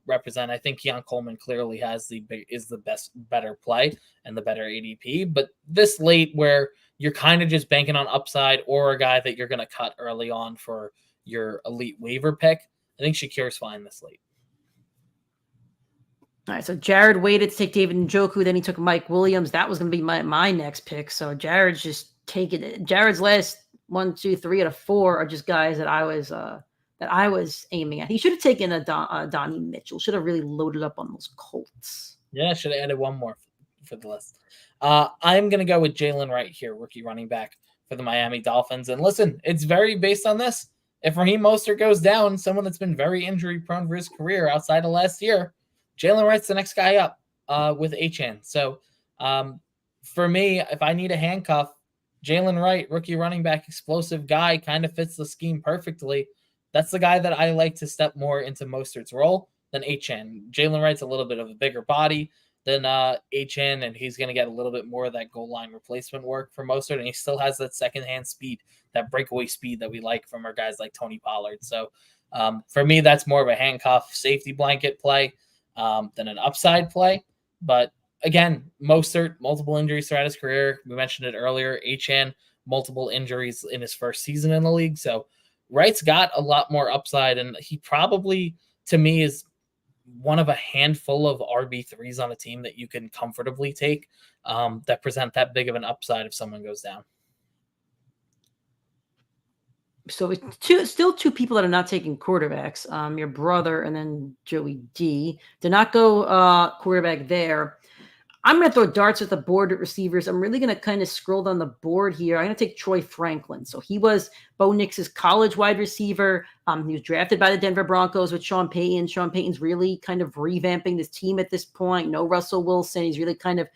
represent. I think Keon Coleman clearly is the better play and the better ADP. But this late, where you're kind of just banking on upside or a guy that you're going to cut early on for your elite waiver pick, I think Shakir's fine this late. All right, so Jared waited to take David Njoku, then he took Mike Williams. That was going to be my next pick. So Jared's just taking it. Jared's last 1, 2, 3 out of 4 are just guys that I was aiming at. He should have taken a Donnie Mitchell. Should have really loaded up on those Colts. Yeah, should have added one more for the list. I'm going to go with Jalen Wright here, rookie running back for the Miami Dolphins. And listen, it's very based on this. If Raheem Mostert goes down, someone that's been very injury prone for his career outside of last year, Jalen Wright's the next guy up with HN. So for me, if I need a handcuff, Jalen Wright, rookie running back, explosive guy, kind of fits the scheme perfectly. That's the guy that I like to step more into Mostert's role than HN. Jalen Wright's a little bit of a bigger body than HN, and he's going to get a little bit more of that goal line replacement work for Mostert, and he still has that second-hand speed, that breakaway speed that we like from our guys like Tony Pollard. So for me, that's more of a handcuff safety blanket play than an upside play. But again, Mostert, multiple injuries throughout his career. We mentioned it earlier. HN, multiple injuries in his first season in the league. So Wright's got a lot more upside, and he probably, to me, is one of a handful of RB3s on a team that you can comfortably take that present that big of an upside if someone goes down. So it's still two people that are not taking quarterbacks. Your brother and then Joey D. Did not go quarterback there. I'm going to throw darts at the board at receivers. I'm really going to kind of scroll down the board here. I'm going to take Troy Franklin. So he was Bo Nix's college wide receiver. He was drafted by the Denver Broncos with Sean Payton. Sean Payton's really kind of revamping this team at this point. No Russell Wilson. He's really kind of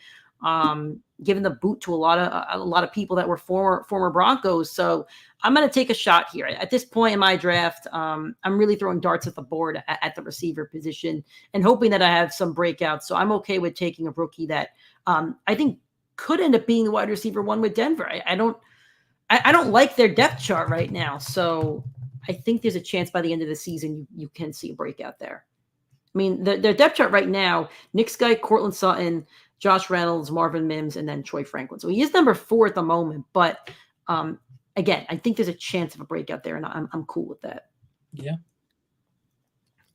giving the boot to a lot of people that were former Broncos. So I'm going to take a shot here. At this point in my draft, I'm really throwing darts at the board at the receiver position and hoping that I have some breakouts. So I'm okay with taking a rookie that I think could end up being the wide receiver one with Denver. I don't like their depth chart right now. So I think there's a chance by the end of the season you can see a breakout there. I mean, their depth chart right now, Nick Sky, Cortland Sutton, Josh Reynolds, Marvin Mims, and then Troy Franklin. So he is number 4 at the moment, but again, I think there's a chance of a breakout there, and I'm cool with that. Yeah.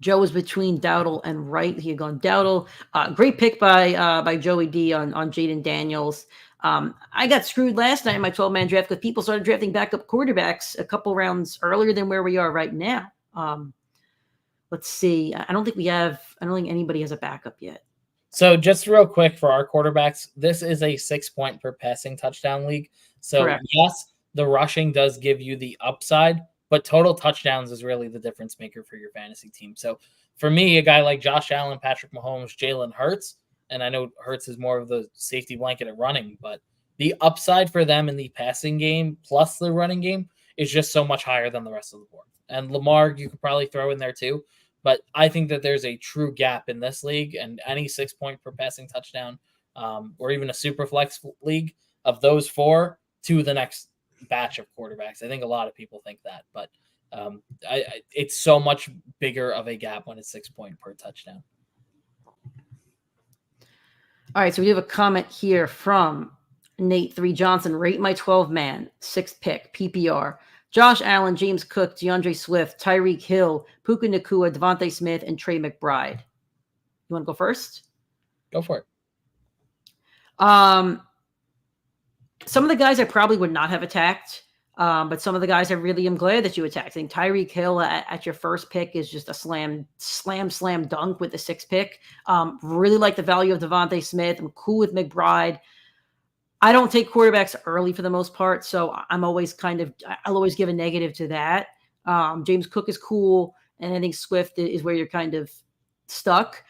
Joe was between Dowdle and Wright. He had gone Dowdle. Great pick by Joey D on Jaden Daniels. I got screwed last night in my 12-man draft because people started drafting backup quarterbacks a couple rounds earlier than where we are right now. Let's see. I don't think anybody has a backup yet. So just real quick for our quarterbacks, this is a 6-point per passing touchdown league. So Correct. Yes, the rushing does give you the upside, but total touchdowns is really the difference maker for your fantasy team. So for me, a guy like Josh Allen, Patrick Mahomes, Jalen Hurts, and I know Hurts is more of the safety blanket at running, but the upside for them in the passing game plus the running game is just so much higher than the rest of the board. And Lamar, you could probably throw in there too. But I think that there's a true gap in this league, and any 6-point per passing touchdown or even a super flex league of those 4 to the next batch of quarterbacks. I think a lot of people think that, but it's so much bigger of a gap when it's 6-point per touchdown. All right, so we have a comment here from Nate 3 Johnson. Rate my 12-man, 6th pick, PPR. Josh Allen, James Cook, DeAndre Swift, Tyreek Hill, Puka Nacua, Devontae Smith, and Trey McBride. You want to go first? Go for it. Some of the guys I probably would not have attacked, but some of the guys I really am glad that you attacked. I think Tyreek Hill at your first pick is just a slam dunk with the 6th pick. Really like the value of Devontae Smith. I'm cool with McBride. I don't take quarterbacks early for the most part, so I'll always give a negative to that. James Cook is cool, and I think Swift is where you're kind of stuck.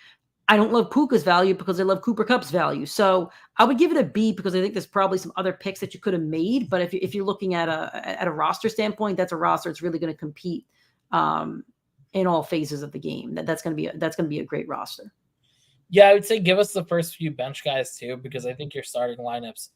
I don't love Puka's value because I love Cooper Kupp's value. So I would give it a B because I think there's probably some other picks that you could have made. But if you're looking at a roster standpoint, that's a roster that's really going to compete in all phases of the game. That's going to be a great roster. Yeah, I would say give us the first few bench guys too, because I think your starting lineups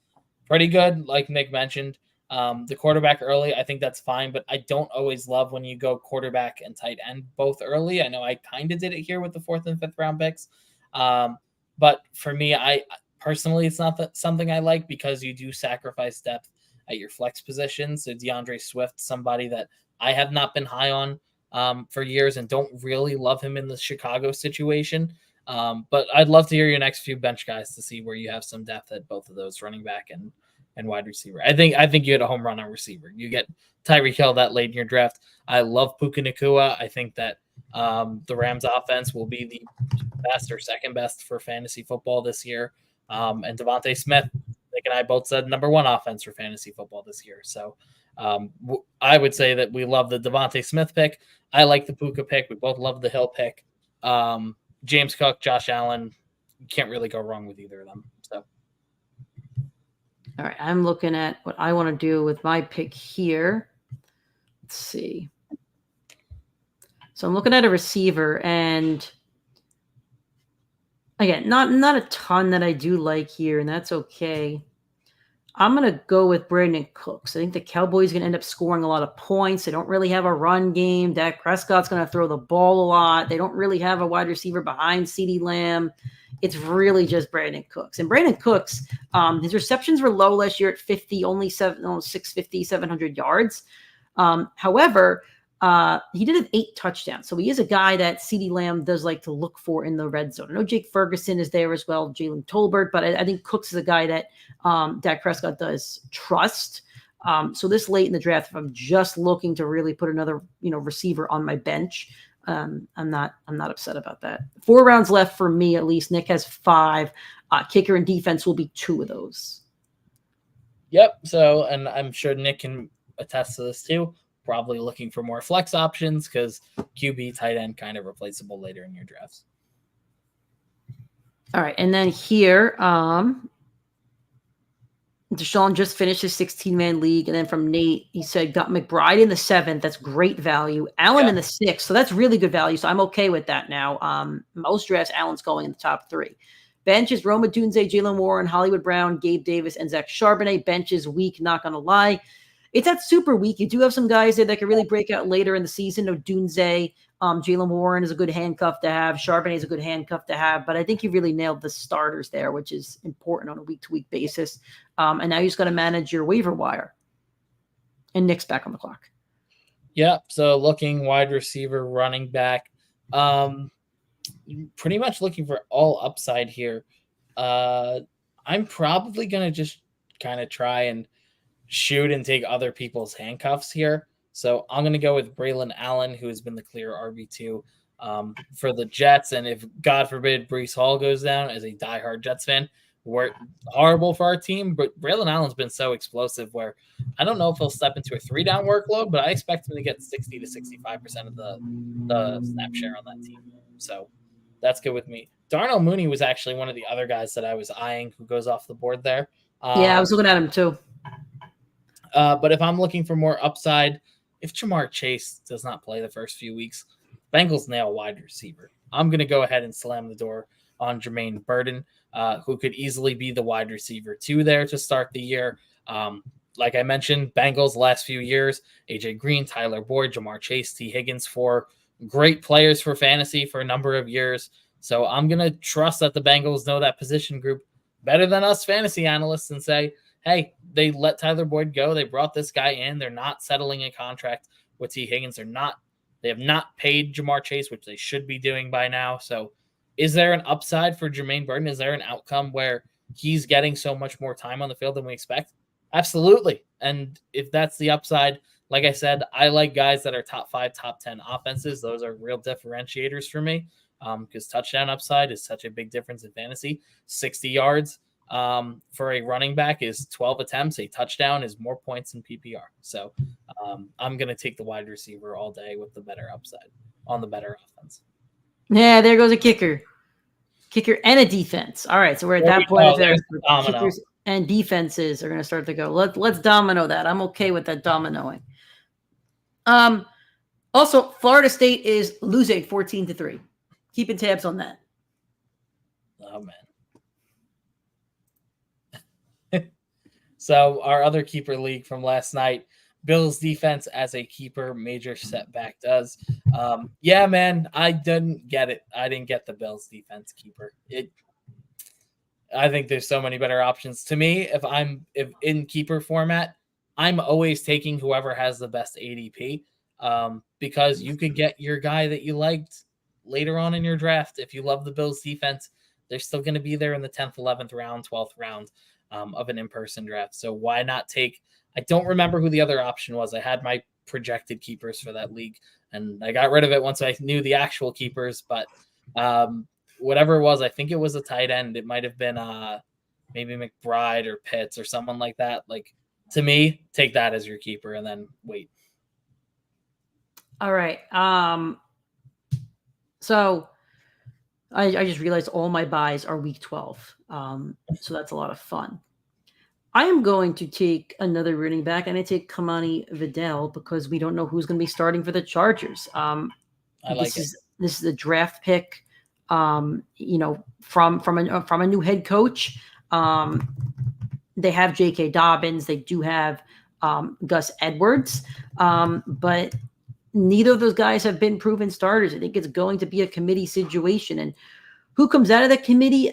pretty good, like Nick mentioned. The quarterback early, I think that's fine, but I don't always love when you go quarterback and tight end both early. I know I kind of did it here with the 4th and 5th round picks. But for me, I personally, it's not something I like because you do sacrifice depth at your flex position. So DeAndre Swift, somebody that I have not been high on for years and don't really love him in the Chicago situation. But I'd love to hear your next few bench guys to see where you have some depth at both of those, running back and wide receiver. I think you had a home run on receiver. You get Tyreek Hill that late in your draft. I love Puka Nacua. I think that the Rams offense will be the best or second best for fantasy football this year. And Devontae Smith, Nick and I both said number 1 offense for fantasy football this year. So I would say that we love the Devontae Smith pick. I like the Puka pick. We both love the Hill pick. James Cook, Josh Allen, you can't really go wrong with either of them. So, all right, I'm looking at what I want to do with my pick here. Let's see. So I'm looking at a receiver, and again, not a ton that I do like here, and that's okay. I'm going to go with Brandon Cooks. I think the Cowboys are going to end up scoring a lot of points. They don't really have a run game. Dak Prescott's going to throw the ball a lot. They don't really have a wide receiver behind CeeDee Lamb. It's really just Brandon Cooks. And Brandon Cooks, his receptions were low last year at 50, only 650, 700 yards. However, He did have 8 touchdowns. So he is a guy that CeeDee Lamb does like to look for in the red zone. I know Jake Ferguson is there as well, Jalen Tolbert, but I think Cooks is a guy that Dak Prescott does trust. So this late in the draft, if I'm just looking to really put another, receiver on my bench, I'm not upset about that. 4 rounds left for me, at least. Nick has 5. Kicker and defense will be 2 of those. Yep. So, and I'm sure Nick can attest to this too. Probably looking for more flex options because QB, tight end, kind of replaceable later in your drafts. All right, and then here, Deshaun just finished his 16-man league, and then from Nate, he said got McBride in the 7th. That's great value. Allen in the 6th, so that's really good value. So I'm okay with that now. Most drafts, Allen's going in the top 3. Benches: Roma Dunze, Jalen Warren, Hollywood Brown, Gabe Davis, and Zach Charbonnet. Bench is weak, not going to lie. It's not super weak. You do have some guys there that can really break out later in the season. No, Dunze, Jalen Warren is a good handcuff to have. Charbonnet is a good handcuff to have. But I think you really nailed the starters there, which is important on a week-to-week basis. And now you just got to manage your waiver wire. And Nick's back on the clock. Yeah, so looking wide receiver, running back. Pretty much looking for all upside here. I'm probably going to just kind of try and shoot and take other people's handcuffs here. So I'm going to go with Braylon Allen, who has been the clear RB2 for the Jets. And if, God forbid, Breece Hall goes down, as a diehard Jets fan, we're horrible for our team. But Braylon Allen's been so explosive where I don't know if he'll step into a 3-down workload, but I expect him to get 60 to 65% of the snap share on that team. So that's good with me. Darnell Mooney was actually one of the other guys that I was eyeing who goes off the board there. Yeah, I was looking at him too. But if I'm looking for more upside, if Jamar Chase does not play the first few weeks, Bengals nail wide receiver. I'm going to go ahead and slam the door on Jermaine Burton, who could easily be the wide receiver 2 there to start the year. Like I mentioned, Bengals last few years, AJ Green, Tyler Boyd, Jamar Chase, T. Higgins, 4 great players for fantasy for a number of years. So I'm going to trust that the Bengals know that position group better than us fantasy analysts and say, hey, they let Tyler Boyd go. They brought this guy in. They're not settling a contract with T. Higgins. They have not paid Jamar Chase, which they should be doing by now. So is there an upside for Jermaine Burton? Is there an outcome where he's getting so much more time on the field than we expect? Absolutely. And if that's the upside, like I said, I like guys that are top 5, top 10 offenses. Those are real differentiators for me because touchdown upside is such a big difference in fantasy. 60 yards. For a running back is 12 attempts. A touchdown is more points in PPR. So I'm going to take the wide receiver all day with the better upside on the better offense. Yeah, there goes a kicker and a defense. All right, so we're at that point. Kickers and defenses are going to start to go. Let's domino that. I'm okay with that dominoing. Also, Florida State is losing 14-3. Keeping tabs on that. Oh man. So our other keeper league from last night, Bills defense as a keeper, major setback does. Yeah, man, I didn't get it. I didn't get the Bills defense keeper. I think there's so many better options. To me, if in keeper format, I'm always taking whoever has the best ADP because you could get your guy that you liked later on in your draft. If you love the Bills defense, they're still going to be there in the 10th, 11th round, 12th round. Of an in-person draft. So why not take, I don't remember who the other option was. I had my projected keepers for that league and I got rid of it once I knew the actual keepers, but whatever it was, I think it was a tight end. It might've been maybe McBride or Pitts or someone like that. Like to me, take that as your keeper and then wait. All right. So I just realized all my buys are week 12. So that's a lot of fun. I am going to take another running back, and I take Kamani Vidal because we don't know who's going to be starting for the Chargers. This is a draft pick, from a new head coach. They have J.K. Dobbins. They do have Gus Edwards, but neither of those guys have been proven starters. I think it's going to be a committee situation, and who comes out of that committee,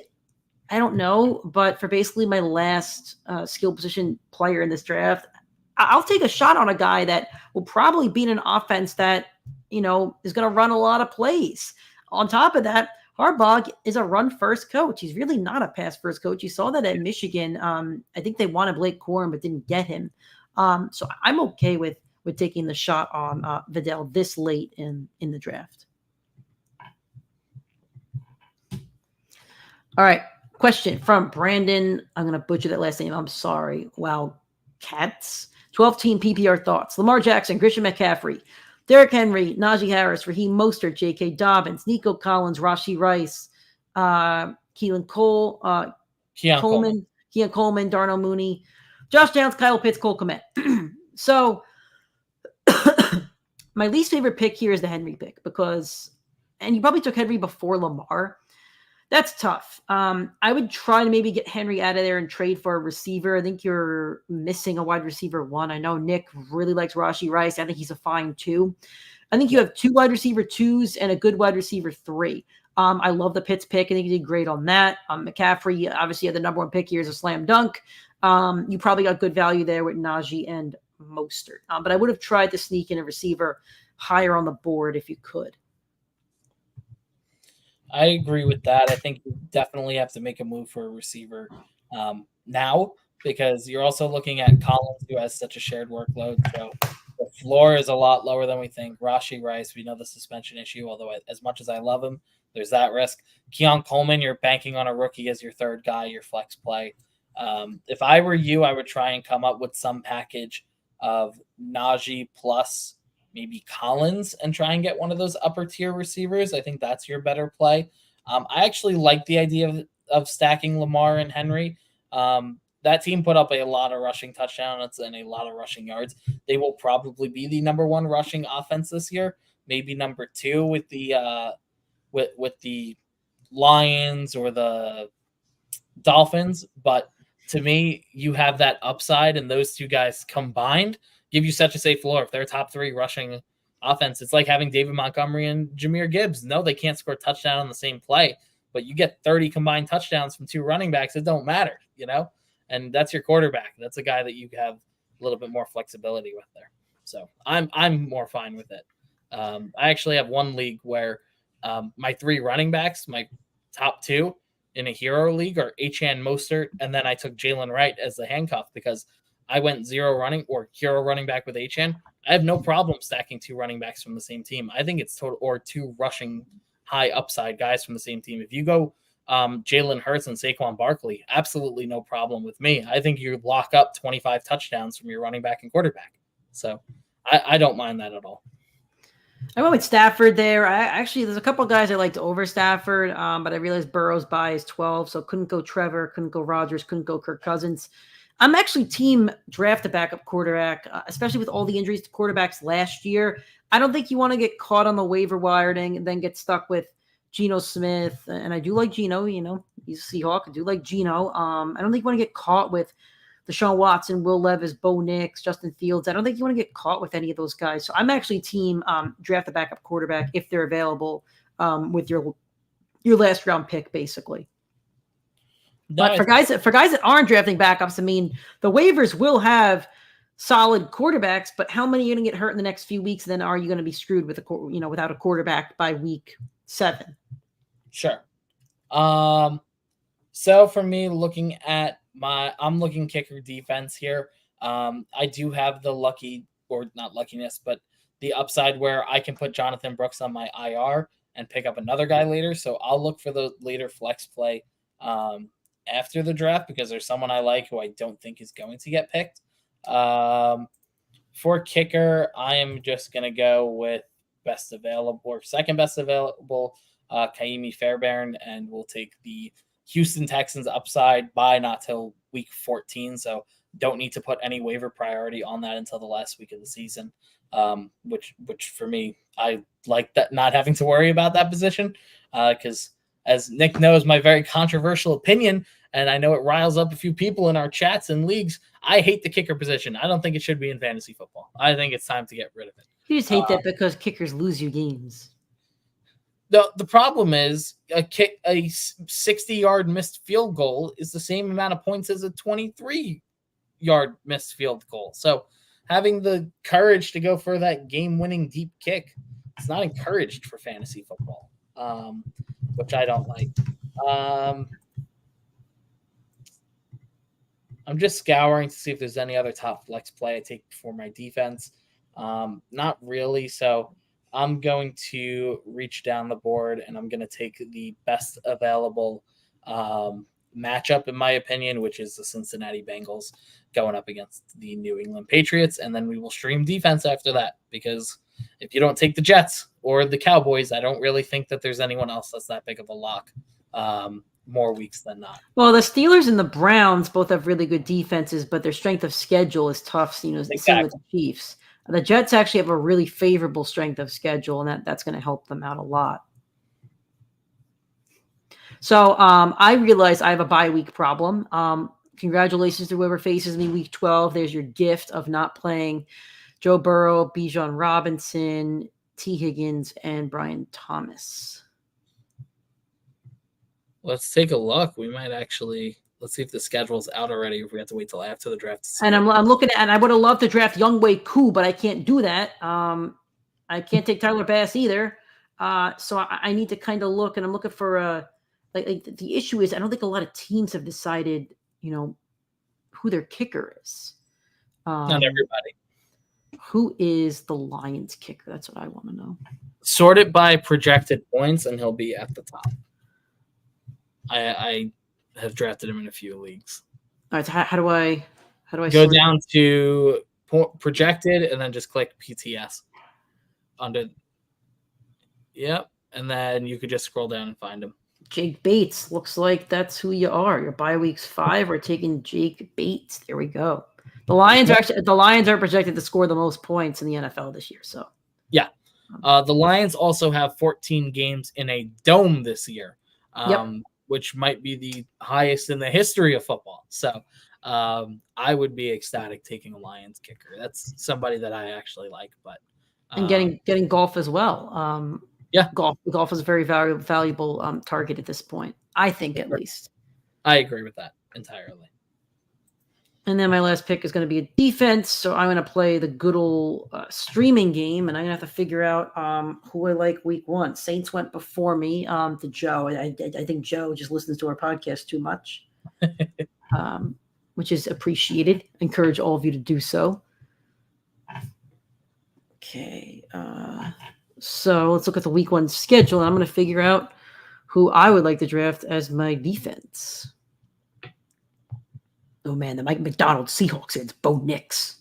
I don't know. But for basically my last skill position player in this draft, I'll take a shot on a guy that will probably be in an offense that, is going to run a lot of plays. On top of that, Harbaugh is a run-first coach. He's really not a pass-first coach. You saw that at Michigan. I think they wanted Blake Corum but didn't get him. So I'm okay with taking the shot on Vidal this late in the draft. All right. Question from Brandon. I'm going to butcher that last name. I'm sorry. Wow. Cats. 12-team PPR thoughts. Lamar Jackson, Christian McCaffrey, Derrick Henry, Najee Harris, Raheem Mostert, J.K. Dobbins, Nico Collins, Rashee Rice, Keelan Cole, Keon Coleman, Darnell Mooney, Josh Downs, Kyle Pitts, Cole Kmet. So my least favorite pick here is the Henry pick and you probably took Henry before Lamar. That's tough. I would try to maybe get Henry out of there and trade for a receiver. I think you're missing a wide receiver 1. I know Nick really likes Rashee Rice. I think he's a fine 2. I think you have 2 wide receiver 2s and a good wide receiver 3. I love the Pitts pick. I think you did great on that. McCaffrey, obviously, had the number 1 pick here is a slam dunk. You probably got good value there with Najee and Mostert. But I would have tried to sneak in a receiver higher on the board if you could. I agree with that. I think you definitely have to make a move for a receiver now, because you're also looking at Collins, who has such a shared workload. So the floor is a lot lower than we think. Rashee Rice, we know the suspension issue, although as much as I love him, there's that risk. Keon Coleman, you're banking on a rookie as your third guy, your flex play. If I were you, I would try and come up with some package of Najee plus maybe Collins and try and get one of those upper tier receivers. I think that's your better play. I actually like the idea of stacking Lamar and Henry. That team put up a lot of rushing touchdowns and a lot of rushing yards. They will probably be the number 1 rushing offense this year, maybe number 2 with the with the Lions or the Dolphins. But to me, you have that upside, and those 2 guys combined give you such a safe floor. If they're top 3 rushing offense, it's like having David Montgomery and Jahmyr Gibbs. No, they can't score a touchdown on the same play, but you get 30 combined touchdowns from 2 running backs. It don't matter, and that's your quarterback. That's a guy that you have a little bit more flexibility with there. So I'm more fine with it. I actually have one league where my 3 running backs, my top 2 in a hero league, are Achane, Mostert, and then I took Jalen Wright as the handcuff because I went 0 running or hero running back with Achane. I have no problem stacking 2 running backs from the same team. I think it's total, or 2 rushing high upside guys from the same team. If you go Jalen Hurts and Saquon Barkley, absolutely no problem with me. I think you lock up 25 touchdowns from your running back and quarterback. So I don't mind that at all. I went with Stafford there. There's a couple of guys I liked over Stafford, but I realized Burrow's buy is 12, so couldn't go Trevor, couldn't go Rodgers, couldn't go Kirk Cousins. I'm actually team draft a backup quarterback, especially with all the injuries to quarterbacks last year. I don't think you want to get caught on the waiver wire and then get stuck with Geno Smith. And I do like Geno, he's a Seahawk. I do like Geno. I don't think you want to get caught with Deshaun Watson, Will Levis, Bo Nix, Justin Fields. I don't think you want to get caught with any of those guys. So I'm actually team draft a backup quarterback if they're available with your last round pick, basically. But for guys that aren't drafting backups, I mean, the waivers will have solid quarterbacks, but how many are going to get hurt in the next few weeks? Then are you going to be screwed with without a quarterback by week 7? Sure. So for me, looking at I'm looking kicker defense here. I do have the not luckiness, but the upside where I can put Jonathan Brooks on my IR and pick up another guy later. So I'll look for the later flex play after the draft because there's someone I like who I don't think is going to get picked. For kicker, I am just going to go with best available or second best available, Kaimi Fairbairn, and we'll take the Houston Texans upside by not till week 14. So don't need to put any waiver priority on that until the last week of the season. Which for me, I like that, not having to worry about that position because as Nick knows, my very controversial opinion, and I know it riles up a few people in our chats and leagues, I hate the kicker position. I don't think it should be in fantasy football. I think it's time to get rid of it. You just hate that because kickers lose you games. The problem is a 60-yard missed field goal is the same amount of points as a 23-yard missed field goal. So having the courage to go for that game-winning deep kick. It's not encouraged for fantasy football, which I don't like. I'm just scouring to see if there's any other top flex play I take for my defense. Not really. So I'm going to reach down the board and I'm going to take the best available matchup, in my opinion, which is the Cincinnati Bengals going up against the New England Patriots. And then we will stream defense after that, because if you don't take the Jets or the Cowboys, I don't really think that there's anyone else that's that big of a lock. More weeks than not. Well, the Steelers and the Browns both have really good defenses, but their strength of schedule is tough. Same with the Chiefs. The Jets actually have a really favorable strength of schedule, and that's going to help them out a lot. So I realize I have a bye week problem. Congratulations to whoever faces me week 12. There's your gift of not playing Joe Burrow, Bijan Robinson, T. Higgins, and Brian Thomas. Let's take a look. We might actually let's see if the schedule's out already. If we have to wait till after the draft. And I'm looking at, and I would have loved to draft Younghoe Koo, but I can't do that. I can't take Tyler Bass either. So I need to kind of look, and I'm looking for like the issue is I don't think a lot of teams have decided, who their kicker is. Not everybody. Who is the Lions kicker? That's what I want to know. Sort it by projected points, and he'll be at the top. I have drafted him in a few leagues. All right, so how do I go down to projected and then just click PTS under? Yep, and then you could just scroll down and find him. Jake Bates, looks like that's who you are. Your bye week's 5. We're taking Jake Bates. There we go. The Lions are projected to score the most points in the NFL this year. So yeah, the Lions also have 14 games in a dome this year. Which might be the highest in the history of football. So I would be ecstatic taking a Lions kicker. That's somebody that I actually like. But and getting golf as well. Golf is a very valuable target at this point, I think, at least. I agree with that entirely. And then my last pick is going to be a defense. So I'm going to play the good old streaming game, and I'm going to have to figure out who I like week 1. Saints went before me to Joe. I think Joe just listens to our podcast too much, which is appreciated. I encourage all of you to do so. Okay. So let's look at the week 1 schedule, and I'm going to figure out who I would like to draft as my defense. Oh, man, the Mike McDonald Seahawks. It's Bo Nix.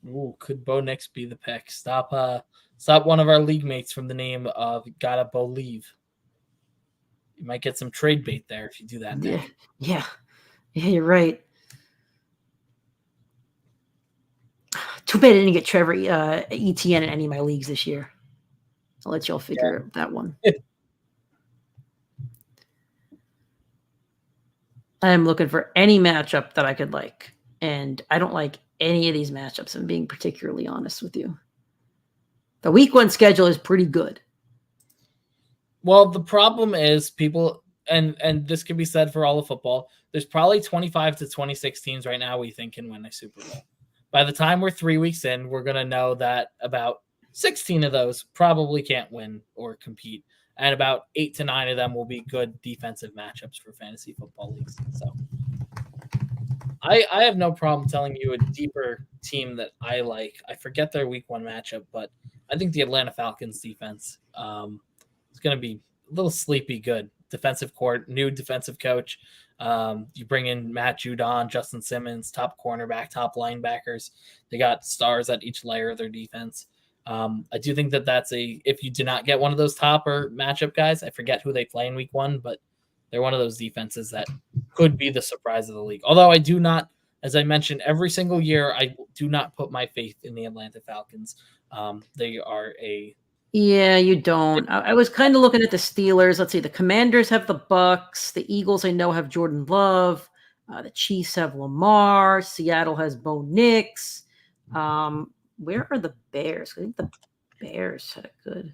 Ooh, could Bo Nix be the pick? Stop one of our league mates from the name of Gotta Believe. You might get some trade bait there if you do that. Yeah, you're right. Too bad I didn't get Trevor Etienne in any of my leagues this year. I'll let y'all figure out that one. I'm looking for any matchup that I could like. And I don't like any of these matchups. I'm being particularly honest with you. The week 1 schedule is pretty good. Well, the problem is people, and this can be said for all of football, there's probably 25 to 26 teams right now we think can win a Super Bowl. By the time we're 3 weeks in, we're going to know that about 16 of those probably can't win or compete. And about 8 to 9 of them will be good defensive matchups for fantasy football leagues. So I have no problem telling you a deeper team that I like. I forget their week 1 matchup, but I think the Atlanta Falcons defense is going to be a little sleepy good. Defensive court, new defensive coach. You bring in Matt Judon, Justin Simmons, top cornerback, top linebackers. They got stars at each layer of their defense. I do think that that's if you do not get one of those topper matchup guys, I forget who they play in week 1, but they're one of those defenses that could be the surprise of the league. Although I do not, as I mentioned, every single year, I do not put my faith in the Atlanta Falcons. They are Yeah, you don't. I was kind of looking at the Steelers. Let's see. The Commanders have the Bucks. The Eagles, I know, have Jordan Love. The Chiefs have Lamar. Seattle has Bo Nix. Where are the Bears? I think the Bears had a good.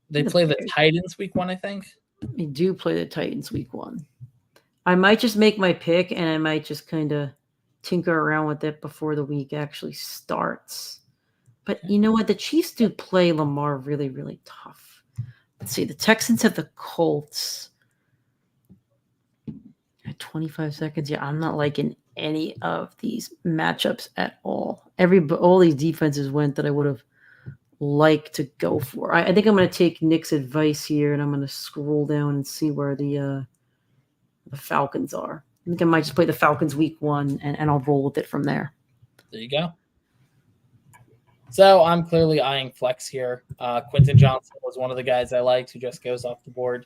They play the Titans week 1, I think. They do play the Titans week 1. I might just make my pick, and I might just kind of tinker around with it before the week actually starts. But you know what? The Chiefs do play Lamar really, really tough. Let's see. The Texans have the Colts. At 25 seconds. Yeah, I'm not liking any of these matchups at all. All these defenses went that I would have liked to go for. I think I'm going to take Nick's advice here, and I'm going to scroll down and see where the Falcons are. I think I might just play the Falcons week 1, and I'll roll with it from there. There you go. So I'm clearly eyeing flex here. Quentin Johnson was one of the guys I liked who just goes off the board.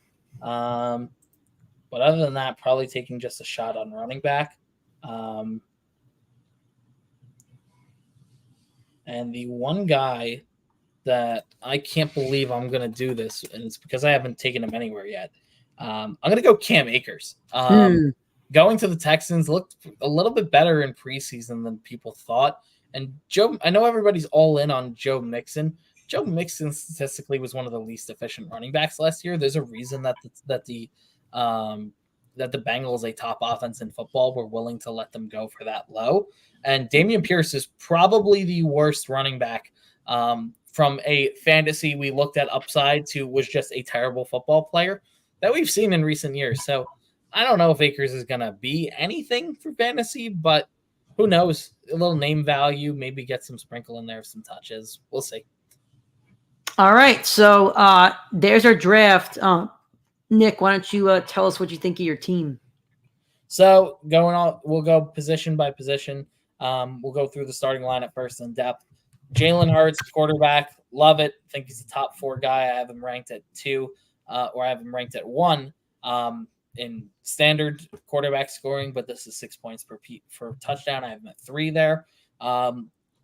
But other than that, probably taking just a shot on running back. And the one guy that I can't believe I'm going to do this, and it's because I haven't taken him anywhere yet. I'm going to go Cam Akers. Going to the Texans looked a little bit better in preseason than people thought. And I know everybody's all in on Joe Mixon. Joe Mixon statistically was one of the least efficient running backs last year. There's a reason that the Bengals, a top offense in football, were willing to let them go for that low. And Dameon Pierce is probably the worst running back from a fantasy we looked at upside to was just a terrible football player that we've seen in recent years. So I don't know if Akers is going to be anything for fantasy, but who knows? A little name value, maybe get some sprinkle in there, some touches. We'll see. All right. So there's our draft. Nick, why don't you tell us what you think of your team? So going on, we'll go position by position. We'll go through the starting lineup first in depth. Jalen Hurts, quarterback, love it. Think he's a top 4 guy. I have him ranked at 2, or I have him ranked at 1 in standard quarterback scoring, but this is 6 points per touchdown. I have him at 3 there.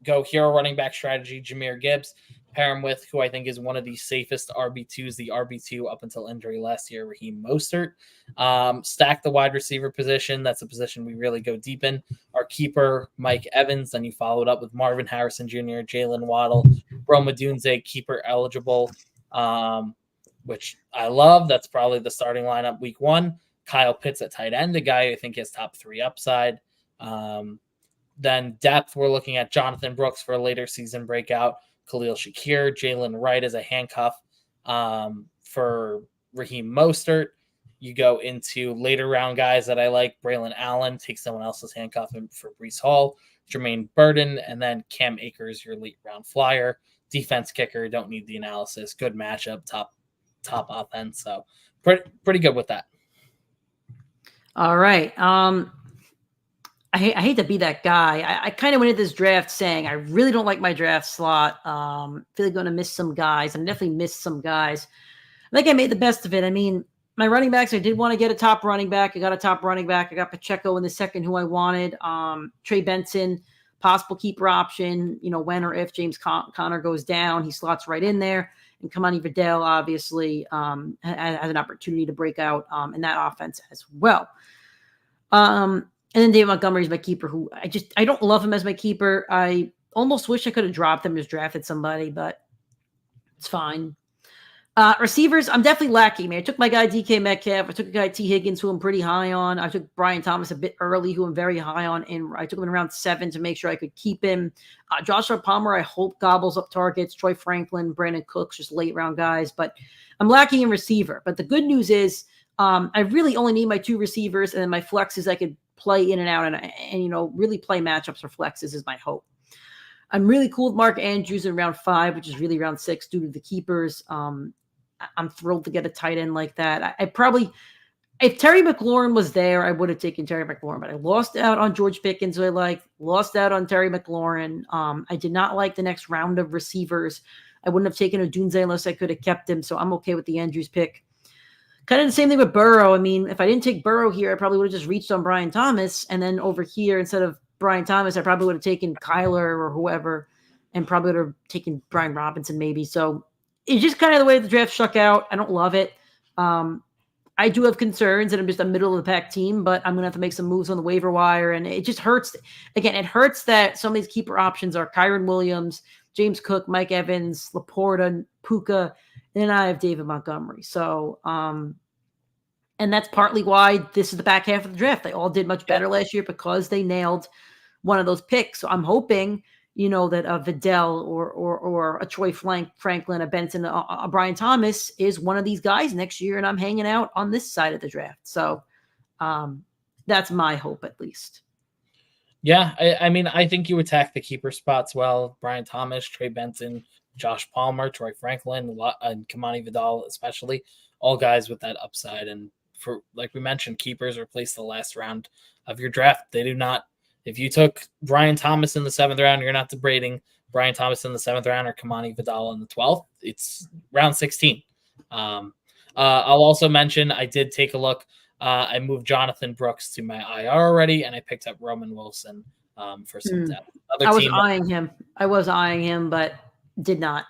Go hero running back strategy, Jahmyr Gibbs. Pair him with who I think is one of the safest RB2s, the RB2 up until injury last year, Raheem Mostert. Stack the wide receiver position. That's a position we really go deep in. Our keeper, Mike Evans. Then you followed up with Marvin Harrison Jr., Jalen Waddle, Rome Odunze, keeper eligible, which I love. That's probably the starting lineup week 1. Kyle Pitts at tight end, a guy I think has top 3 upside. Then depth, we're looking at Jonathan Brooks for a later season breakout. Khalil Shakir, Jalen Wright as a handcuff for Raheem Mostert. You go into later round guys that I like. Braylon Allen, take someone else's handcuff for Breece Hall. Jermaine Burton, and then Cam Akers, your late round flyer. Defense kicker, don't need the analysis. Good matchup, top offense. So pretty good with that. All right. I hate to be that guy. I kind of went into this draft saying I really don't like my draft slot. Feel like I'm going to miss some guys. I'm definitely missed some guys. I think I made the best of it. I mean, my running backs, I did want to get a top running back. I got a top running back. I got Pacheco in the second who I wanted. Trey Benson, possible keeper option, when or if James Conner goes down, he slots right in there. And Kamani Vidal, obviously, has an opportunity to break out in that offense as well. And then David Montgomery is my keeper, who I don't love him as my keeper. I almost wish I could have dropped him, just drafted somebody, but it's fine. Receivers, I'm definitely lacking. I took my guy DK Metcalf. I took a guy T. Higgins, who I'm pretty high on. I took Brian Thomas a bit early, who I'm very high on. And I took him in around 7 to make sure I could keep him. Joshua Palmer, I hope gobbles up targets. Troy Franklin, Brandon Cooks, just late round guys. But I'm lacking in receiver. But the good news is I really only need my 2 receivers, and then my flexes I could play in and out and really play matchups for flexes is my hope. I'm really cool with Mark Andrews in round 5, which is really round 6 due to the keepers. I'm thrilled to get a tight end like that. I probably, if Terry McLaurin was there, I would have taken Terry McLaurin, but I lost out on George Pickens, who I liked, lost out on Terry McLaurin. I did not like the next round of receivers. I wouldn't have taken Odunze unless I could have kept him, so I'm okay with the Andrews pick. Kind of the same thing with Burrow. I mean, if I didn't take Burrow here, I probably would have just reached on Brian Thomas. And then over here, instead of Brian Thomas, I probably would have taken Kyler or whoever, and probably would have taken Brian Robinson maybe. So it's just kind of the way the draft shook out. I don't love it. I do have concerns, and I'm just a middle of the pack team, but I'm going to have to make some moves on the waiver wire. And it just hurts. Again, it hurts that some of these keeper options are Kyron Williams, James Cook, Mike Evans, Laporta, Puka, and then I have David Montgomery. So, and that's partly why this is the back half of the draft. They all did much better last year because they nailed one of those picks. So I'm hoping, that a Vidal or a Troy Franklin, a Benson, a Brian Thomas is one of these guys next year, and I'm hanging out on this side of the draft. So that's my hope, at least. Yeah, I mean, I think you attack the keeper spots well. Brian Thomas, Trey Benson, Josh Palmer, Troy Franklin, and Kamani Vidal, especially, all guys with that upside. And for, like we mentioned, keepers replace the last round of your draft. They do not. If you took Brian Thomas in the 7th round, you're not debating Brian Thomas in the 7th round or Kamani Vidal in the 12th. It's round 16. I'll also mention I did take a look. I moved Jonathan Brooks to my IR already, and I picked up Roman Wilson for some depth. I was eyeing him, but did not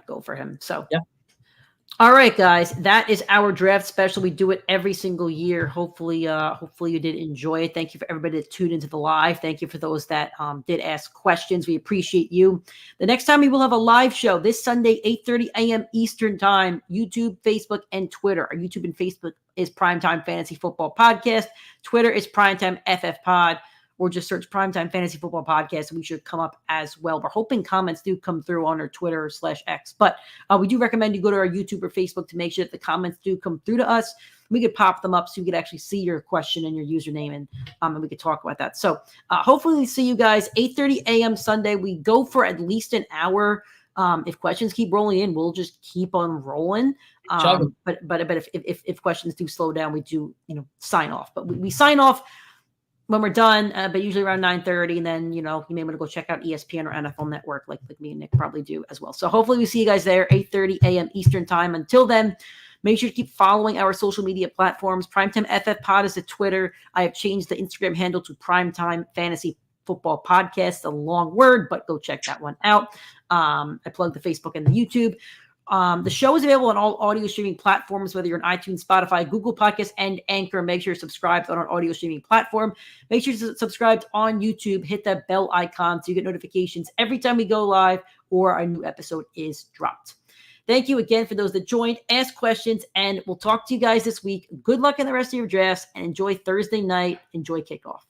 go for him. So yeah. All right, guys, that is our draft special. We do it every single year. Hopefully you did enjoy it. Thank you for everybody that tuned into the live. Thank you for those that did ask questions. We appreciate you. The next time we will have a live show this Sunday, 8:30 a.m. Eastern time, YouTube, Facebook, and Twitter. Our YouTube and Facebook is PrimeTime Fantasy Football Podcast. Twitter is PrimeTime FF Pod. Or just search PrimeTime Fantasy Football Podcast, and we should come up as well. We're hoping comments do come through on our Twitter/X, but we do recommend you go to our YouTube or Facebook to make sure that the comments do come through to us. We could pop them up so you could actually see your question and your username, and we could talk about that. So hopefully we see you guys 8:30 a.m. Sunday. We go for at least an hour. If questions keep rolling in, we'll just keep on rolling. But if questions do slow down, we do sign off. But we sign off when we're done, but usually around 9:30, and then, you may want to go check out ESPN or NFL Network like me and Nick probably do as well. So hopefully we see you guys there, 8:30 a.m. Eastern time. Until then, make sure to keep following our social media platforms. PrimeTime FF Pod is at Twitter. I have changed the Instagram handle to PrimeTime Fantasy Football Podcast, a long word, but go check that one out. I plugged the Facebook and the YouTube. The show is available on all audio streaming platforms, whether you're on iTunes, Spotify, Google Podcasts, and Anchor. Make sure you're subscribed on our audio streaming platform. Make sure you're subscribed on YouTube. Hit that bell icon so you get notifications every time we go live or a new episode is dropped. Thank you again for those that joined, ask questions, and we'll talk to you guys this week. Good luck in the rest of your drafts, and enjoy Thursday night. Enjoy kickoff.